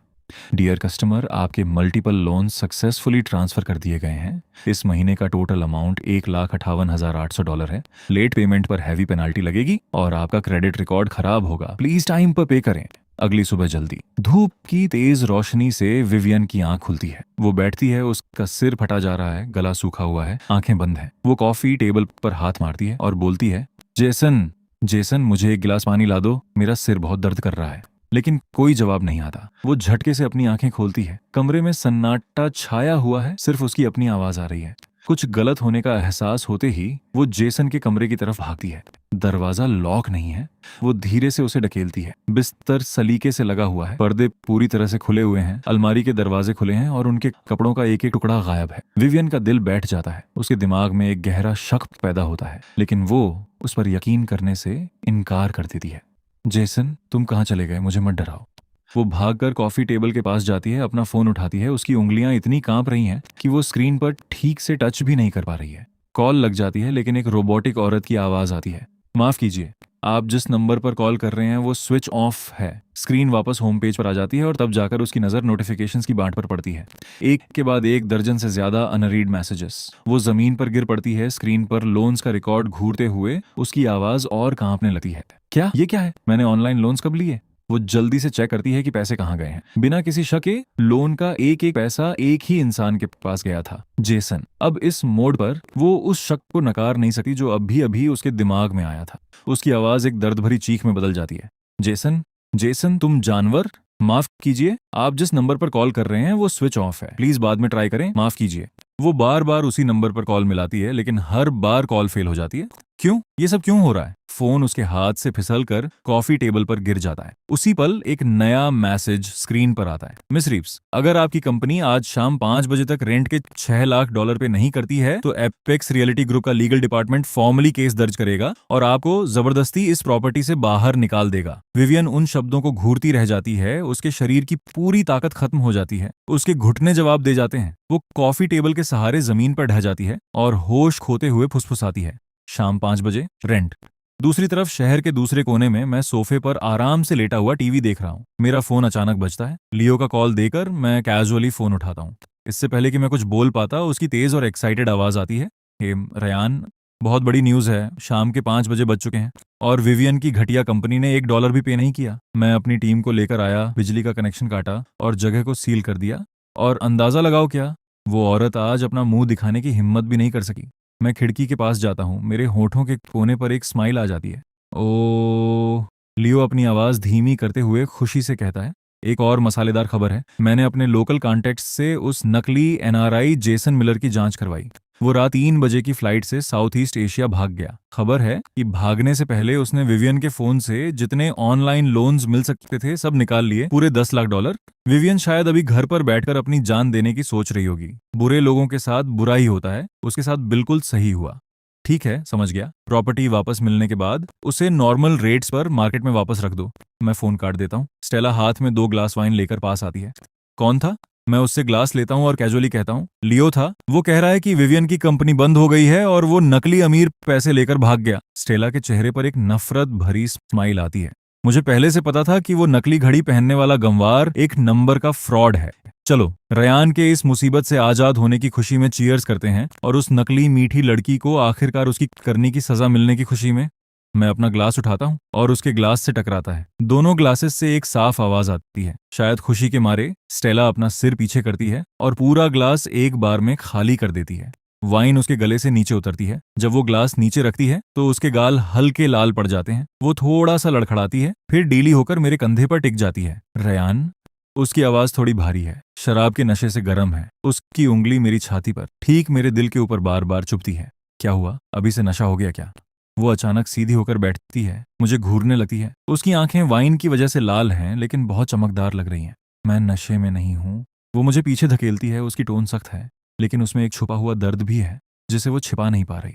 डियर कस्टमर, आपके मल्टीपल लोन सक्सेसफुली ट्रांसफर कर दिए गए हैं। इस महीने का टोटल अमाउंट $1,58,800 है। लेट पेमेंट पर हैवी पेनाल्टी लगेगी और आपका क्रेडिट रिकॉर्ड खराब होगा। प्लीज टाइम पर पे करें। अगली सुबह जल्दी। धूप की तेज रोशनी से विवियन की आंख खुलती है। वो बैठती है, उसका सिर फटा जा रहा है, गला सूखा हुआ है, आंखें बंद हैं। वो कॉफी टेबल पर हाथ मारती है और बोलती है, जेसन, जेसन, मुझे एक गिलास पानी ला दो, मेरा सिर बहुत दर्द कर रहा है। लेकिन कोई जवाब नहीं आता। वो झटके से अपनी आंखें खोलती है। कमरे में सन्नाटा छाया हुआ है, सिर्फ उसकी अपनी आवाज आ रही है। कुछ गलत होने का एहसास होते ही वो जेसन के कमरे की तरफ भागती है। दरवाजा लॉक नहीं है। वो धीरे से उसे ढकेलती है। बिस्तर सलीके से लगा हुआ है, पर्दे पूरी तरह से खुले हुए हैं, अलमारी के दरवाजे खुले हैं और उनके कपड़ों का एक एक टुकड़ा गायब है। विवियन का दिल बैठ जाता है। उसके दिमाग में एक गहरा शक पैदा होता है, लेकिन वो उस पर यकीन करने से इनकार कर देती है। जेसन, तुम कहाँ चले गए? मुझे मत डराओ। वो भागकर कॉफी टेबल के पास जाती है, अपना फोन उठाती है। उसकी उंगलियां इतनी कांप रही हैं कि वो स्क्रीन पर ठीक से टच भी नहीं कर पा रही है। कॉल लग जाती है, लेकिन एक रोबोटिक औरत की आवाज आती है। माफ कीजिए, आप जिस नंबर पर कॉल कर रहे हैं वो स्विच ऑफ है। स्क्रीन वापस होम पेज पर आ जाती है और तब जाकर उसकी नजर नोटिफिकेशंस की बाट पर पड़ती है। एक के बाद एक दर्जन से ज्यादा अनरीड मैसेजेस। वो जमीन पर गिर पड़ती है। स्क्रीन पर लोन्स का रिकॉर्ड घूरते हुए उसकी आवाज और कांपने लगती है। क्या ये क्या है? मैंने ऑनलाइन लोन्स कब लिए? वो जल्दी से चेक करती है कि पैसे कहाँ गए हैं। बिना किसी शक के लोन का एक एक पैसा एक ही इंसान के पास गया था, जेसन। अब इस मोड पर वो उस शक को नकार नहीं सकती जो अभी अभी उसके दिमाग में आया था। उसकी आवाज एक दर्द भरी चीख में बदल जाती है। जेसन, जेसन, तुम जानवर! माफ कीजिए, आप जिस नंबर पर कॉल कर रहे हैं वो स्विच ऑफ है। प्लीज बाद में ट्राई करें। माफ कीजिए। वो बार बार उसी नंबर पर कॉल मिलाती है, लेकिन हर बार कॉल फेल हो जाती है। क्यों? ये सब क्यों हो रहा है? फोन उसके हाथ से फिसलकर कॉफी टेबल पर गिर जाता है। उसी पल एक नया मैसेज स्क्रीन पर आता है। मिस रीव्स, अगर आपकी कंपनी आज शाम 5 बजे तक रेंट के $6 लाख पे नहीं करती है तो एपेक्स रियलिटी ग्रुप का लीगल डिपार्टमेंट फॉर्मली केस दर्ज करेगा और आपको जबरदस्ती इस प्रॉपर्टी से बाहर निकाल देगा। विवियन उन शब्दों को घूरती रह जाती है। उसके शरीर की पूरी ताकत खत्म हो जाती है। उसके घुटने जवाब दे जाते हैं। वो कॉफी टेबल के सहारे जमीन पर ढह जाती है और होश खोते हुए फुसफुसाती है, शाम 5 बजे रेंट। दूसरी तरफ शहर के दूसरे कोने में मैं सोफे पर आराम से लेटा हुआ टीवी देख रहा हूँ। मेरा फोन अचानक बजता है। लियो का कॉल देकर मैं कैजुअली फोन उठाता हूँ। इससे पहले कि मैं कुछ बोल पाता, उसकी तेज और एक्साइटेड आवाज आती है। हे रयान, बहुत बड़ी न्यूज़ है, शाम के 5 बजे बज चुके हैं और विवियन की घटिया कंपनी ने $1 भी पे नहीं किया। मैं अपनी टीम को लेकर आया, बिजली का कनेक्शन काटा और जगह को सील कर दिया। और अंदाजा लगाओ क्या, वो औरत आज अपना मुंह दिखाने की हिम्मत भी नहीं कर सकी। मैं खिड़की के पास जाता हूँ, मेरे होठों के कोने पर एक स्माइल आ जाती है। ओ, लियो अपनी आवाज़ धीमी करते हुए खुशी से कहता है। एक और मसालेदार खबर है, मैंने अपने लोकल कॉन्टेक्ट से उस नकली एनआरआई जेसन मिलर की जांच करवाई। वो रात 3 बजे की फ्लाइट से साउथ ईस्ट एशिया भाग गया। खबर है कि भागने से पहले उसने विवियन के फोन से जितने ऑनलाइन लोन्स मिल सकते थे सब निकाल लिए, पूरे $10 लाख। विवियन शायद अभी घर पर बैठकर अपनी जान देने की सोच रही होगी। बुरे लोगों के साथ बुरा ही होता है, उसके साथ बिल्कुल सही हुआ। ठीक है, समझ गया। प्रॉपर्टी वापस मिलने के बाद उसे नॉर्मल रेट्स पर मार्केट में वापस रख दो। मैं फोन काट देता हूँ। स्टेला हाथ में 2 ग्लास वाइन लेकर पास आती है। कौन था? मैं उससे ग्लास लेता हूँ और कैजुअली कहता हूँ, लियो था। वो कह रहा है कि विवियन की कंपनी बंद हो गई है और वो नकली अमीर पैसे लेकर भाग गया। स्टेला के चेहरे पर एक नफरत भरी स्माइल आती है। मुझे पहले से पता था कि वो नकली घड़ी पहनने वाला गंवार एक नंबर का फ्रॉड है। चलो, रयान के इस मुसीबत से आजाद होने की खुशी में चीयर्स करते हैं और उस नकली मीठी लड़की को आखिरकार उसकी करनी की सजा मिलने की खुशी में। मैं अपना ग्लास उठाता हूँ और उसके ग्लास से टकराता है। दोनों ग्लासेस से एक साफ आवाज आती है। शायद खुशी के मारे स्टेला अपना सिर पीछे करती है और पूरा ग्लास एक बार में खाली कर देती है। वाइन उसके गले से नीचे उतरती है। जब वो ग्लास नीचे रखती है तो उसके गाल हल्के लाल पड़ जाते हैं। वो थोड़ा सा लड़खड़ाती है, फिर डीली होकर मेरे कंधे पर टिक जाती है। रयान, उसकी आवाज थोड़ी भारी है, शराब के नशे से गर्म है। उसकी उंगली मेरी छाती पर, ठीक मेरे दिल के ऊपर बार बार चुभती है। क्या हुआ, अभी से नशा हो गया क्या? वो अचानक सीधी होकर बैठती है, मुझे घूरने लगती है। उसकी आंखें वाइन की वजह से लाल हैं लेकिन बहुत चमकदार लग रही हैं। मैं नशे में नहीं हूँ। वो मुझे पीछे धकेलती है। उसकी टोन सख्त है लेकिन उसमें एक छुपा हुआ दर्द भी है जिसे वो छिपा नहीं पा रही।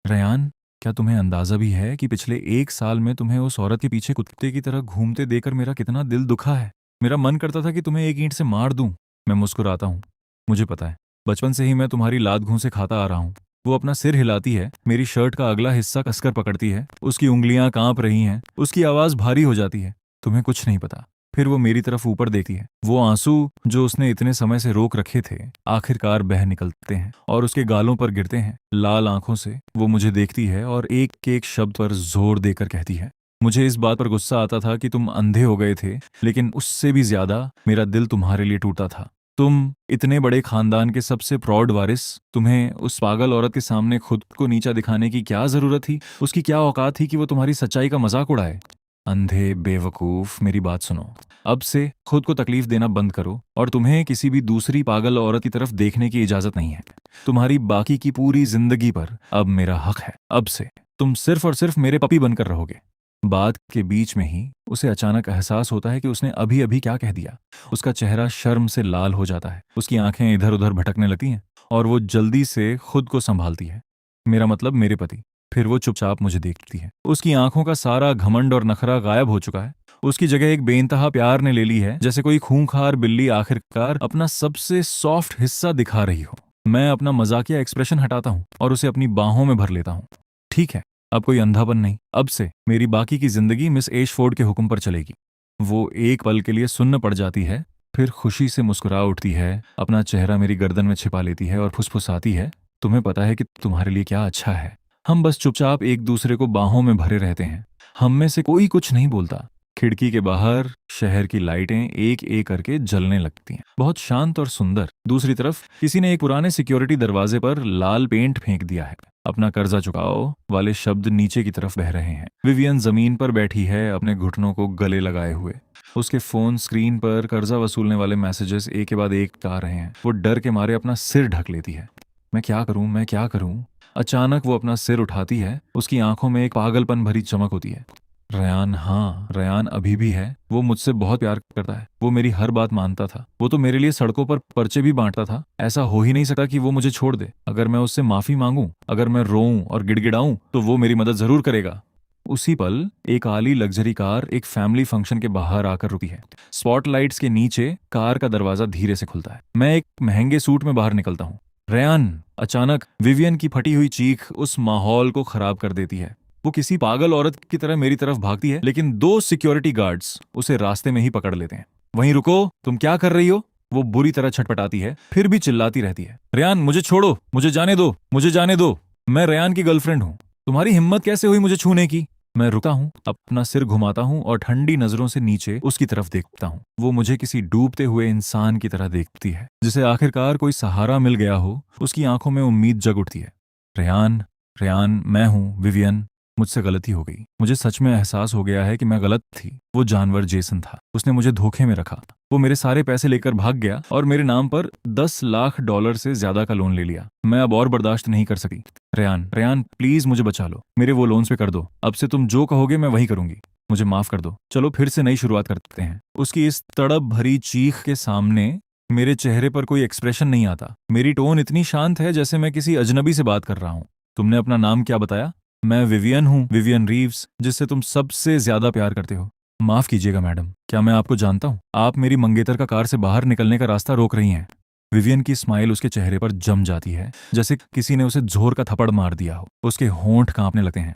रयान, क्या तुम्हें अंदाजा भी है कि पिछले 1 साल में तुम्हें उस औरत के पीछे कुत्ते की तरह घूमते देखकर मेरा कितना दिल दुखा है? मेरा मन करता था कि तुम्हें एक ईंट से मार दूं। मैं मुस्कुराता हूँ। मुझे पता है, बचपन से ही मैं तुम्हारी लात घूंसे खाता आ रहा हूँ। वो अपना सिर हिलाती है, मेरी शर्ट का अगला हिस्सा कसकर पकड़ती है। उसकी उंगलियां कांप रही हैं, उसकी आवाज भारी हो जाती है। तुम्हें कुछ नहीं पता। फिर वो मेरी तरफ ऊपर देखती है। वो आंसू जो उसने इतने समय से रोक रखे थे आखिरकार बह निकलते हैं और उसके गालों पर गिरते हैं। लाल आंखों से वो मुझे देखती है और एक एक शब्द पर जोर देकर कहती है, मुझे इस बात पर गुस्सा आता था कि तुम अंधे हो गए थे, लेकिन उससे भी ज्यादा मेरा दिल तुम्हारे लिए टूटा था। तुम इतने बड़े खानदान के सबसे प्रौढ़ वारिस, तुम्हें उस पागल औरत के सामने खुद को नीचा दिखाने की क्या जरूरत थी? उसकी क्या औकात थी कि वो तुम्हारी सच्चाई का मजाक उड़ाए? अंधे बेवकूफ, मेरी बात सुनो। अब से खुद को तकलीफ देना बंद करो और तुम्हें किसी भी दूसरी पागल औरत की तरफ देखने की इजाजत नहीं है। तुम्हारी बाकी की पूरी जिंदगी पर अब मेरा हक है। अब से तुम सिर्फ और सिर्फ मेरे पपी बनकर रहोगे। बात के बीच में ही उसे अचानक एहसास होता है कि उसने अभी अभी क्या कह दिया। उसका चेहरा शर्म से लाल हो जाता है, उसकी आंखें इधर उधर भटकने लगती हैं और वो जल्दी से खुद को संभालती है। मेरा मतलब मेरे पति। फिर वो चुपचाप मुझे देखती है। उसकी आंखों का सारा घमंड और नखरा गायब हो चुका है। उसकी जगह एक बेइंतहा प्यार ने ले ली है, जैसे कोई खूंखार बिल्ली आखिरकार अपना सबसे सॉफ्ट हिस्सा दिखा रही हो। मैं अपना मजाकिया एक्सप्रेशन हटाता हूँ और उसे अपनी बाहों में भर लेता हूँ। ठीक है, अब कोई अंधापन नहीं। अब से मेरी बाकी की जिंदगी मिस एशफोर्ड के हुक्म पर चलेगी। वो एक पल के लिए सुन्न पड़ जाती है, फिर खुशी से मुस्कुरा उठती है, अपना चेहरा मेरी गर्दन में छिपा लेती है और फुसफुसाती है, तुम्हें पता है कि तुम्हारे लिए क्या अच्छा है। हम बस चुपचाप एक दूसरे को बाहों में भरे रहते हैं। हम में से कोई कुछ नहीं बोलता। खिड़की के बाहर शहर की लाइटें एक एक करके जलने लगती हैं, बहुत शांत और सुंदर। दूसरी तरफ किसी ने एक पुराने सिक्योरिटी दरवाजे पर लाल पेंट फेंक दिया है। अपना कर्जा चुकाओ वाले शब्द नीचे की तरफ बह रहे हैं। विवियन जमीन पर बैठी है, अपने घुटनों को गले लगाए हुए। उसके फोन स्क्रीन पर कर्जा वसूलने वाले मैसेजेस एक के बाद एक आ रहे हैं। वो डर के मारे अपना सिर ढक लेती है। मैं क्या करूं, मैं क्या करूं? अचानक वो अपना सिर उठाती है। उसकी आंखों में एक पागलपन भरी चमक होती है। रयान, हाँ, रयान अभी भी है। वो मुझसे बहुत प्यार करता है। वो मेरी हर बात मानता था। वो तो मेरे लिए सड़कों पर पर्चे भी बांटता था। ऐसा हो ही नहीं सकता कि वो मुझे छोड़ दे। अगर मैं उससे माफी मांगूं, अगर मैं रोऊं और गिड़गिड़ाऊं, तो वो मेरी मदद जरूर करेगा। उसी पल एक आली लग्जरी कार एक फैमिली फंक्शन के बाहर आकर रुकी है। स्पॉटलाइट्स के नीचे कार का दरवाजा धीरे से खुलता है। मैं एक महंगे सूट में बाहर निकलता हूँ। रयान! अचानक विवियन की फटी हुई चीख उस माहौल को खराब कर देती है। वो किसी पागल औरत की तरह मेरी तरफ भागती है, लेकिन 2 सिक्योरिटी गार्ड्स उसे रास्ते में ही पकड़ लेते हैं। वहीं रुको, तुम क्या कर रही हो? वो बुरी तरह छटपटाती है, फिर भी चिल्लाती रहती है, रेयान मुझे छोड़ो, मुझे जाने दो, मुझे जाने दो, मैं रेयान की गर्लफ्रेंड हूँ, तुम्हारी हिम्मत कैसे हुई मुझे छूने की। मैं रुकता हूँ, अपना सिर घुमाता हूँ और ठंडी नजरों से नीचे उसकी तरफ देखता हूँ। वो मुझे किसी डूबते हुए इंसान की तरह देखती है, जिसे आखिरकार कोई सहारा मिल गया हो। उसकी आंखों में उम्मीद जग उठती है। रेयान, रेयान, मैं हूँ विवियन, मुझसे गलती हो गई। मुझे सच में एहसास हो गया है कि मैं गलत थी। वो जानवर जेसन था, उसने मुझे धोखे में रखा। वो मेरे सारे पैसे लेकर भाग गया और मेरे नाम पर $10 लाख से ज्यादा का लोन ले लिया। मैं अब और बर्दाश्त नहीं कर सकी। रेयान, रेयान प्लीज मुझे बचा लो, मेरे वो लोन्स पे कर दो। अब से तुम जो कहोगे मैं वही करूंगी, मुझे माफ कर दो, चलो फिर से नई शुरुआत करते हैं। उसकी इस तड़प भरी चीख के सामने मेरे चेहरे पर कोई एक्सप्रेशन नहीं आता। मेरी टोन इतनी शांत है जैसे मैं किसी अजनबी से बात कर रहा हूँ। तुमने अपना नाम क्या बताया? मैं विवियन हूँ, विवियन रीव्स, जिससे तुम सबसे ज्यादा प्यार करते हो। माफ कीजिएगा मैडम, क्या मैं आपको जानता हूँ? आप मेरी मंगेतर का कार से बाहर निकलने का रास्ता रोक रही हैं। विवियन की स्माइल उसके चेहरे पर जम जाती है, जैसे किसी ने उसे जोर का थप्पड़ मार दिया हो। उसके होंठ कांपने लगते हैं।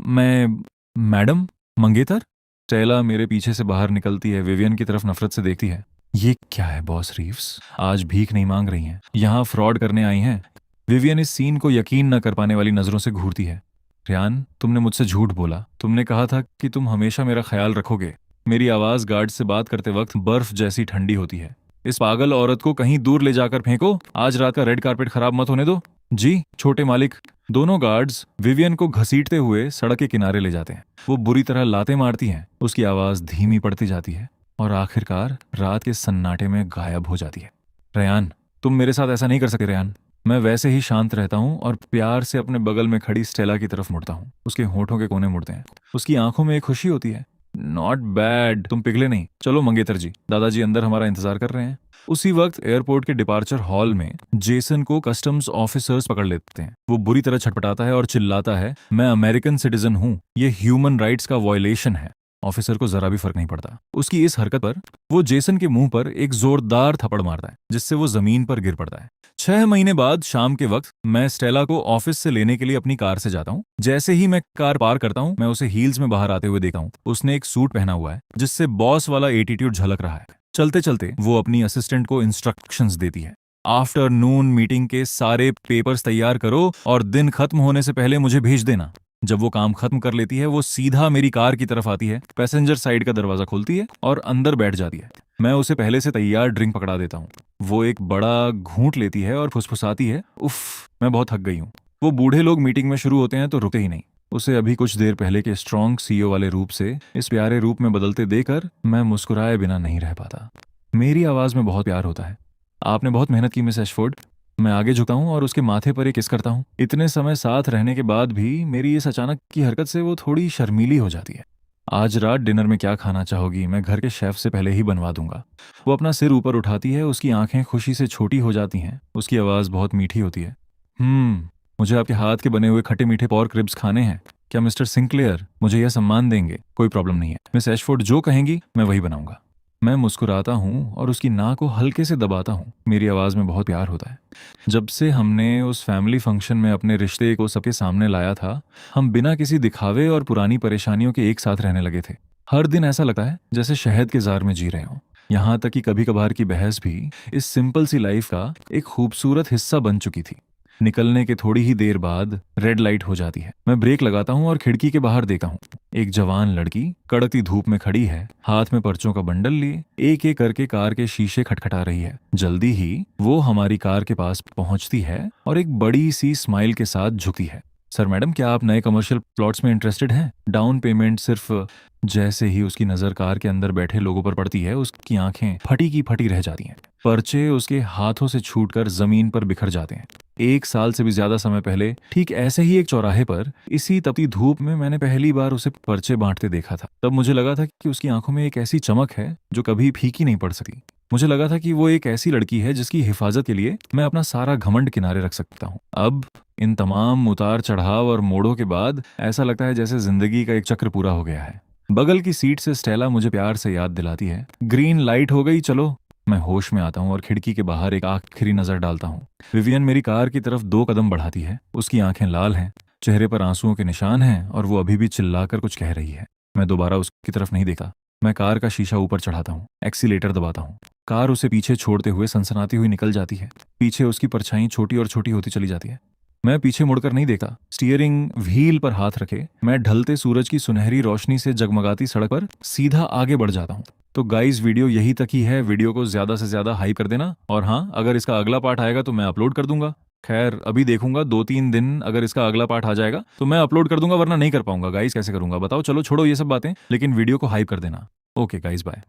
मैं मैडम मंगेतर? स्टेला मेरे पीछे से बाहर निकलती है, विवियन की तरफ नफरत से देखती है। ये क्या है बॉस रीव्स, आज भीख नहीं मांग रही हैं, यहाँ फ्रॉड करने आई हैं। विवियन इस सीन को यकीन न कर पाने वाली नजरों से घूरती है। रेयान, तुमने मुझसे झूठ बोला, तुमने कहा था कि तुम हमेशा मेरा ख्याल रखोगे। मेरी आवाज गार्ड से बात करते वक्त बर्फ जैसी ठंडी होती है। इस पागल औरत को कहीं दूर ले जाकर फेंको, आज रात का रेड कार्पेट खराब मत होने दो। जी छोटे मालिक। दोनों गार्ड्स विवियन को घसीटते हुए सड़क के किनारे ले जाते हैं। वो बुरी तरह लातें मारती हैं, उसकी आवाज धीमी पड़ती जाती है और आखिरकार रात के सन्नाटे में गायब हो जाती है। रेयान, तुम मेरे साथ ऐसा नहीं कर सके रेयान। मैं वैसे ही शांत रहता हूँ और प्यार से अपने बगल में खड़ी स्टेला की तरफ मुड़ता हूँ। उसके होठों के कोने मुड़ते हैं, उसकी आंखों में एक खुशी होती है। नॉट बैड, तुम पिघले नहीं। चलो मंगेतर जी, दादाजी अंदर हमारा इंतजार कर रहे हैं। उसी वक्त एयरपोर्ट के डिपार्चर हॉल में जेसन को कस्टम्स ऑफिसर्स पकड़ लेते हैं। वो बुरी तरह छटपटाता है और चिल्लाता है, मैं अमेरिकन सिटीजन हूँ, ये ह्यूमन राइट्स का वायलेशन है। ऑफिसर को जरा भी फर्क नहीं पड़ता। उसकी इस हरकत पर वो जेसन के मुंह पर एक जोरदार थप्पड़ मारता है, जिससे वो जमीन पर गिर पड़ता है। 6 महीने बाद शाम के वक्त मैं स्टेला को ऑफिस से लेने के लिए अपनी कार से जाता हूँ। जैसे ही मैं कार पार करता हूँ, मैं उसे हील्स में बाहर आते हुए देखा हूँ। उसने एक सूट पहना हुआ है, जिससे बॉस वाला एटीट्यूड झलक रहा है। चलते चलते वो अपनी असिस्टेंट को इंस्ट्रक्शंस देती है, आफ्टरनून मीटिंग के सारे पेपर्स तैयार करो और दिन खत्म होने से पहले मुझे भेज देना। जब वो काम खत्म कर लेती है, वो सीधा मेरी कार की तरफ आती है, पैसेंजर साइड का दरवाजा खोलती है और अंदर बैठ जाती है। मैं उसे पहले से तैयार ड्रिंक पकड़ा देता हूँ। वो एक बड़ा घूंट लेती है और फुसफुसाती है, उफ, मैं बहुत थक गई हूँ। वो बूढ़े लोग मीटिंग में शुरू होते हैं तो रुकते ही नहीं। उसे अभी कुछ देर पहले के स्ट्रॉन्ग सीईओ वाले रूप से इस प्यारे रूप में बदलते देकर मैं मुस्कुराए बिना नहीं रह पाता। मेरी आवाज में बहुत प्यार होता है। आपने बहुत मेहनत की मिस एशफोर्ड। मैं आगे झुकता हूँ और उसके माथे पर एक किस करता हूँ। इतने समय साथ रहने के बाद भी मेरी इस अचानक की हरकत से वो थोड़ी शर्मीली हो जाती है। आज रात डिनर में क्या खाना चाहोगी? मैं घर के शेफ से पहले ही बनवा दूंगा। वो अपना सिर ऊपर उठाती है, उसकी आंखें खुशी से छोटी हो जाती हैं, उसकी आवाज बहुत मीठी होती है। मुझे आपके हाथ के बने हुए खट्टे मीठे पॉर्क रिब्स खाने हैं। क्या मिस्टर सिंक्लेयर मुझे यह सम्मान देंगे? कोई प्रॉब्लम नहीं है, मिस एशफोर्ड जो कहेंगी मैं वही बनाऊंगा। मैं मुस्कुराता हूँ और उसकी नाक को हल्के से दबाता हूँ। मेरी आवाज़ में बहुत प्यार होता है। जब से हमने उस फैमिली फंक्शन में अपने रिश्ते को सबके सामने लाया था, हम बिना किसी दिखावे और पुरानी परेशानियों के एक साथ रहने लगे थे। हर दिन ऐसा लगता है जैसे शहद के जार में जी रहे हों। यहाँ तक कि कभी कभार की बहस भी इस सिंपल सी लाइफ का एक खूबसूरत हिस्सा बन चुकी थी। निकलने के थोड़ी ही देर बाद रेड लाइट हो जाती है। मैं ब्रेक लगाता हूँ और खिड़की के बाहर देखता हूँ। एक जवान लड़की कड़कती धूप में खड़ी है, हाथ में पर्चों का बंडल लिए एक एक करके कार के शीशे खटखटा रही है। जल्दी ही वो हमारी कार के पास पहुंचती है और एक बड़ी सी स्माइल के साथ झुकती है। सर मैडम, क्या आप नए कमर्शियल प्लॉट्स में इंटरेस्टेड हैं? डाउन पेमेंट सिर्फ। जैसे ही उसकी नजर कार के अंदर बैठे लोगों पर पड़ती है, उसकी आंखें फटी की फटी रह जाती हैं। पर्चे उसके हाथों से छूटकर जमीन पर बिखर जाते हैं। 1 साल से भी ज्यादा समय पहले ठीक ऐसे ही एक चौराहे पर इसी तपती धूप में मैंने पहली बार उसे पर्चे बांटते देखा था। तब मुझे लगा था कि उसकी आंखों में एक ऐसी चमक है जो कभी फीकी नहीं पड़ सकती। मुझे लगा था कि वो एक ऐसी लड़की है जिसकी हिफाजत के लिए मैं अपना सारा घमंड किनारे रख सकता हूँ। अब इन तमाम उतार चढ़ाव और मोड़ों के बाद ऐसा लगता है जैसे जिंदगी का एक चक्र पूरा हो गया है। बगल की सीट से स्टेला मुझे प्यार से याद दिलाती है, ग्रीन लाइट हो गई, चलो। मैं होश में आता हूँ और खिड़की के बाहर एक आखिरी नजर डालता हूँ। विवियन मेरी कार की तरफ 2 कदम बढ़ाती है। उसकी आंखें लाल हैं, चेहरे पर आंसुओं के निशान हैं और वो अभी भी चिल्लाकर कुछ कह रही है। मैं दोबारा उसकी तरफ नहीं देखा। मैं कार का शीशा ऊपर चढ़ाता हूँ, एक्सीलेटर दबाता हूँ। कार उसे पीछे छोड़ते हुए सनसनाती हुई निकल जाती है। पीछे उसकी परछाई छोटी और छोटी होती चली जाती है। मैं पीछे मुड़कर नहीं देखता। स्टीयरिंग व्हील पर हाथ रखे मैं ढलते सूरज की सुनहरी रोशनी से जगमगाती सड़क पर सीधा आगे बढ़ जाता हूँ। तो गाइस, वीडियो यही तक ही है। वीडियो को ज्यादा से ज्यादा हाइप कर देना, और हाँ, अगर इसका अगला पार्ट आएगा तो मैं अपलोड कर दूंगा। खैर, अभी देखूंगा 2-3 दिन, अगर इसका अगला पार्ट आ जाएगा तो मैं अपलोड कर दूंगा, वरना नहीं कर पाऊंगा। गाइस, कैसे करूंगा बताओ? चलो छोड़ो ये सब बातें, लेकिन वीडियो को हाइप कर देना। Okay guys, bye.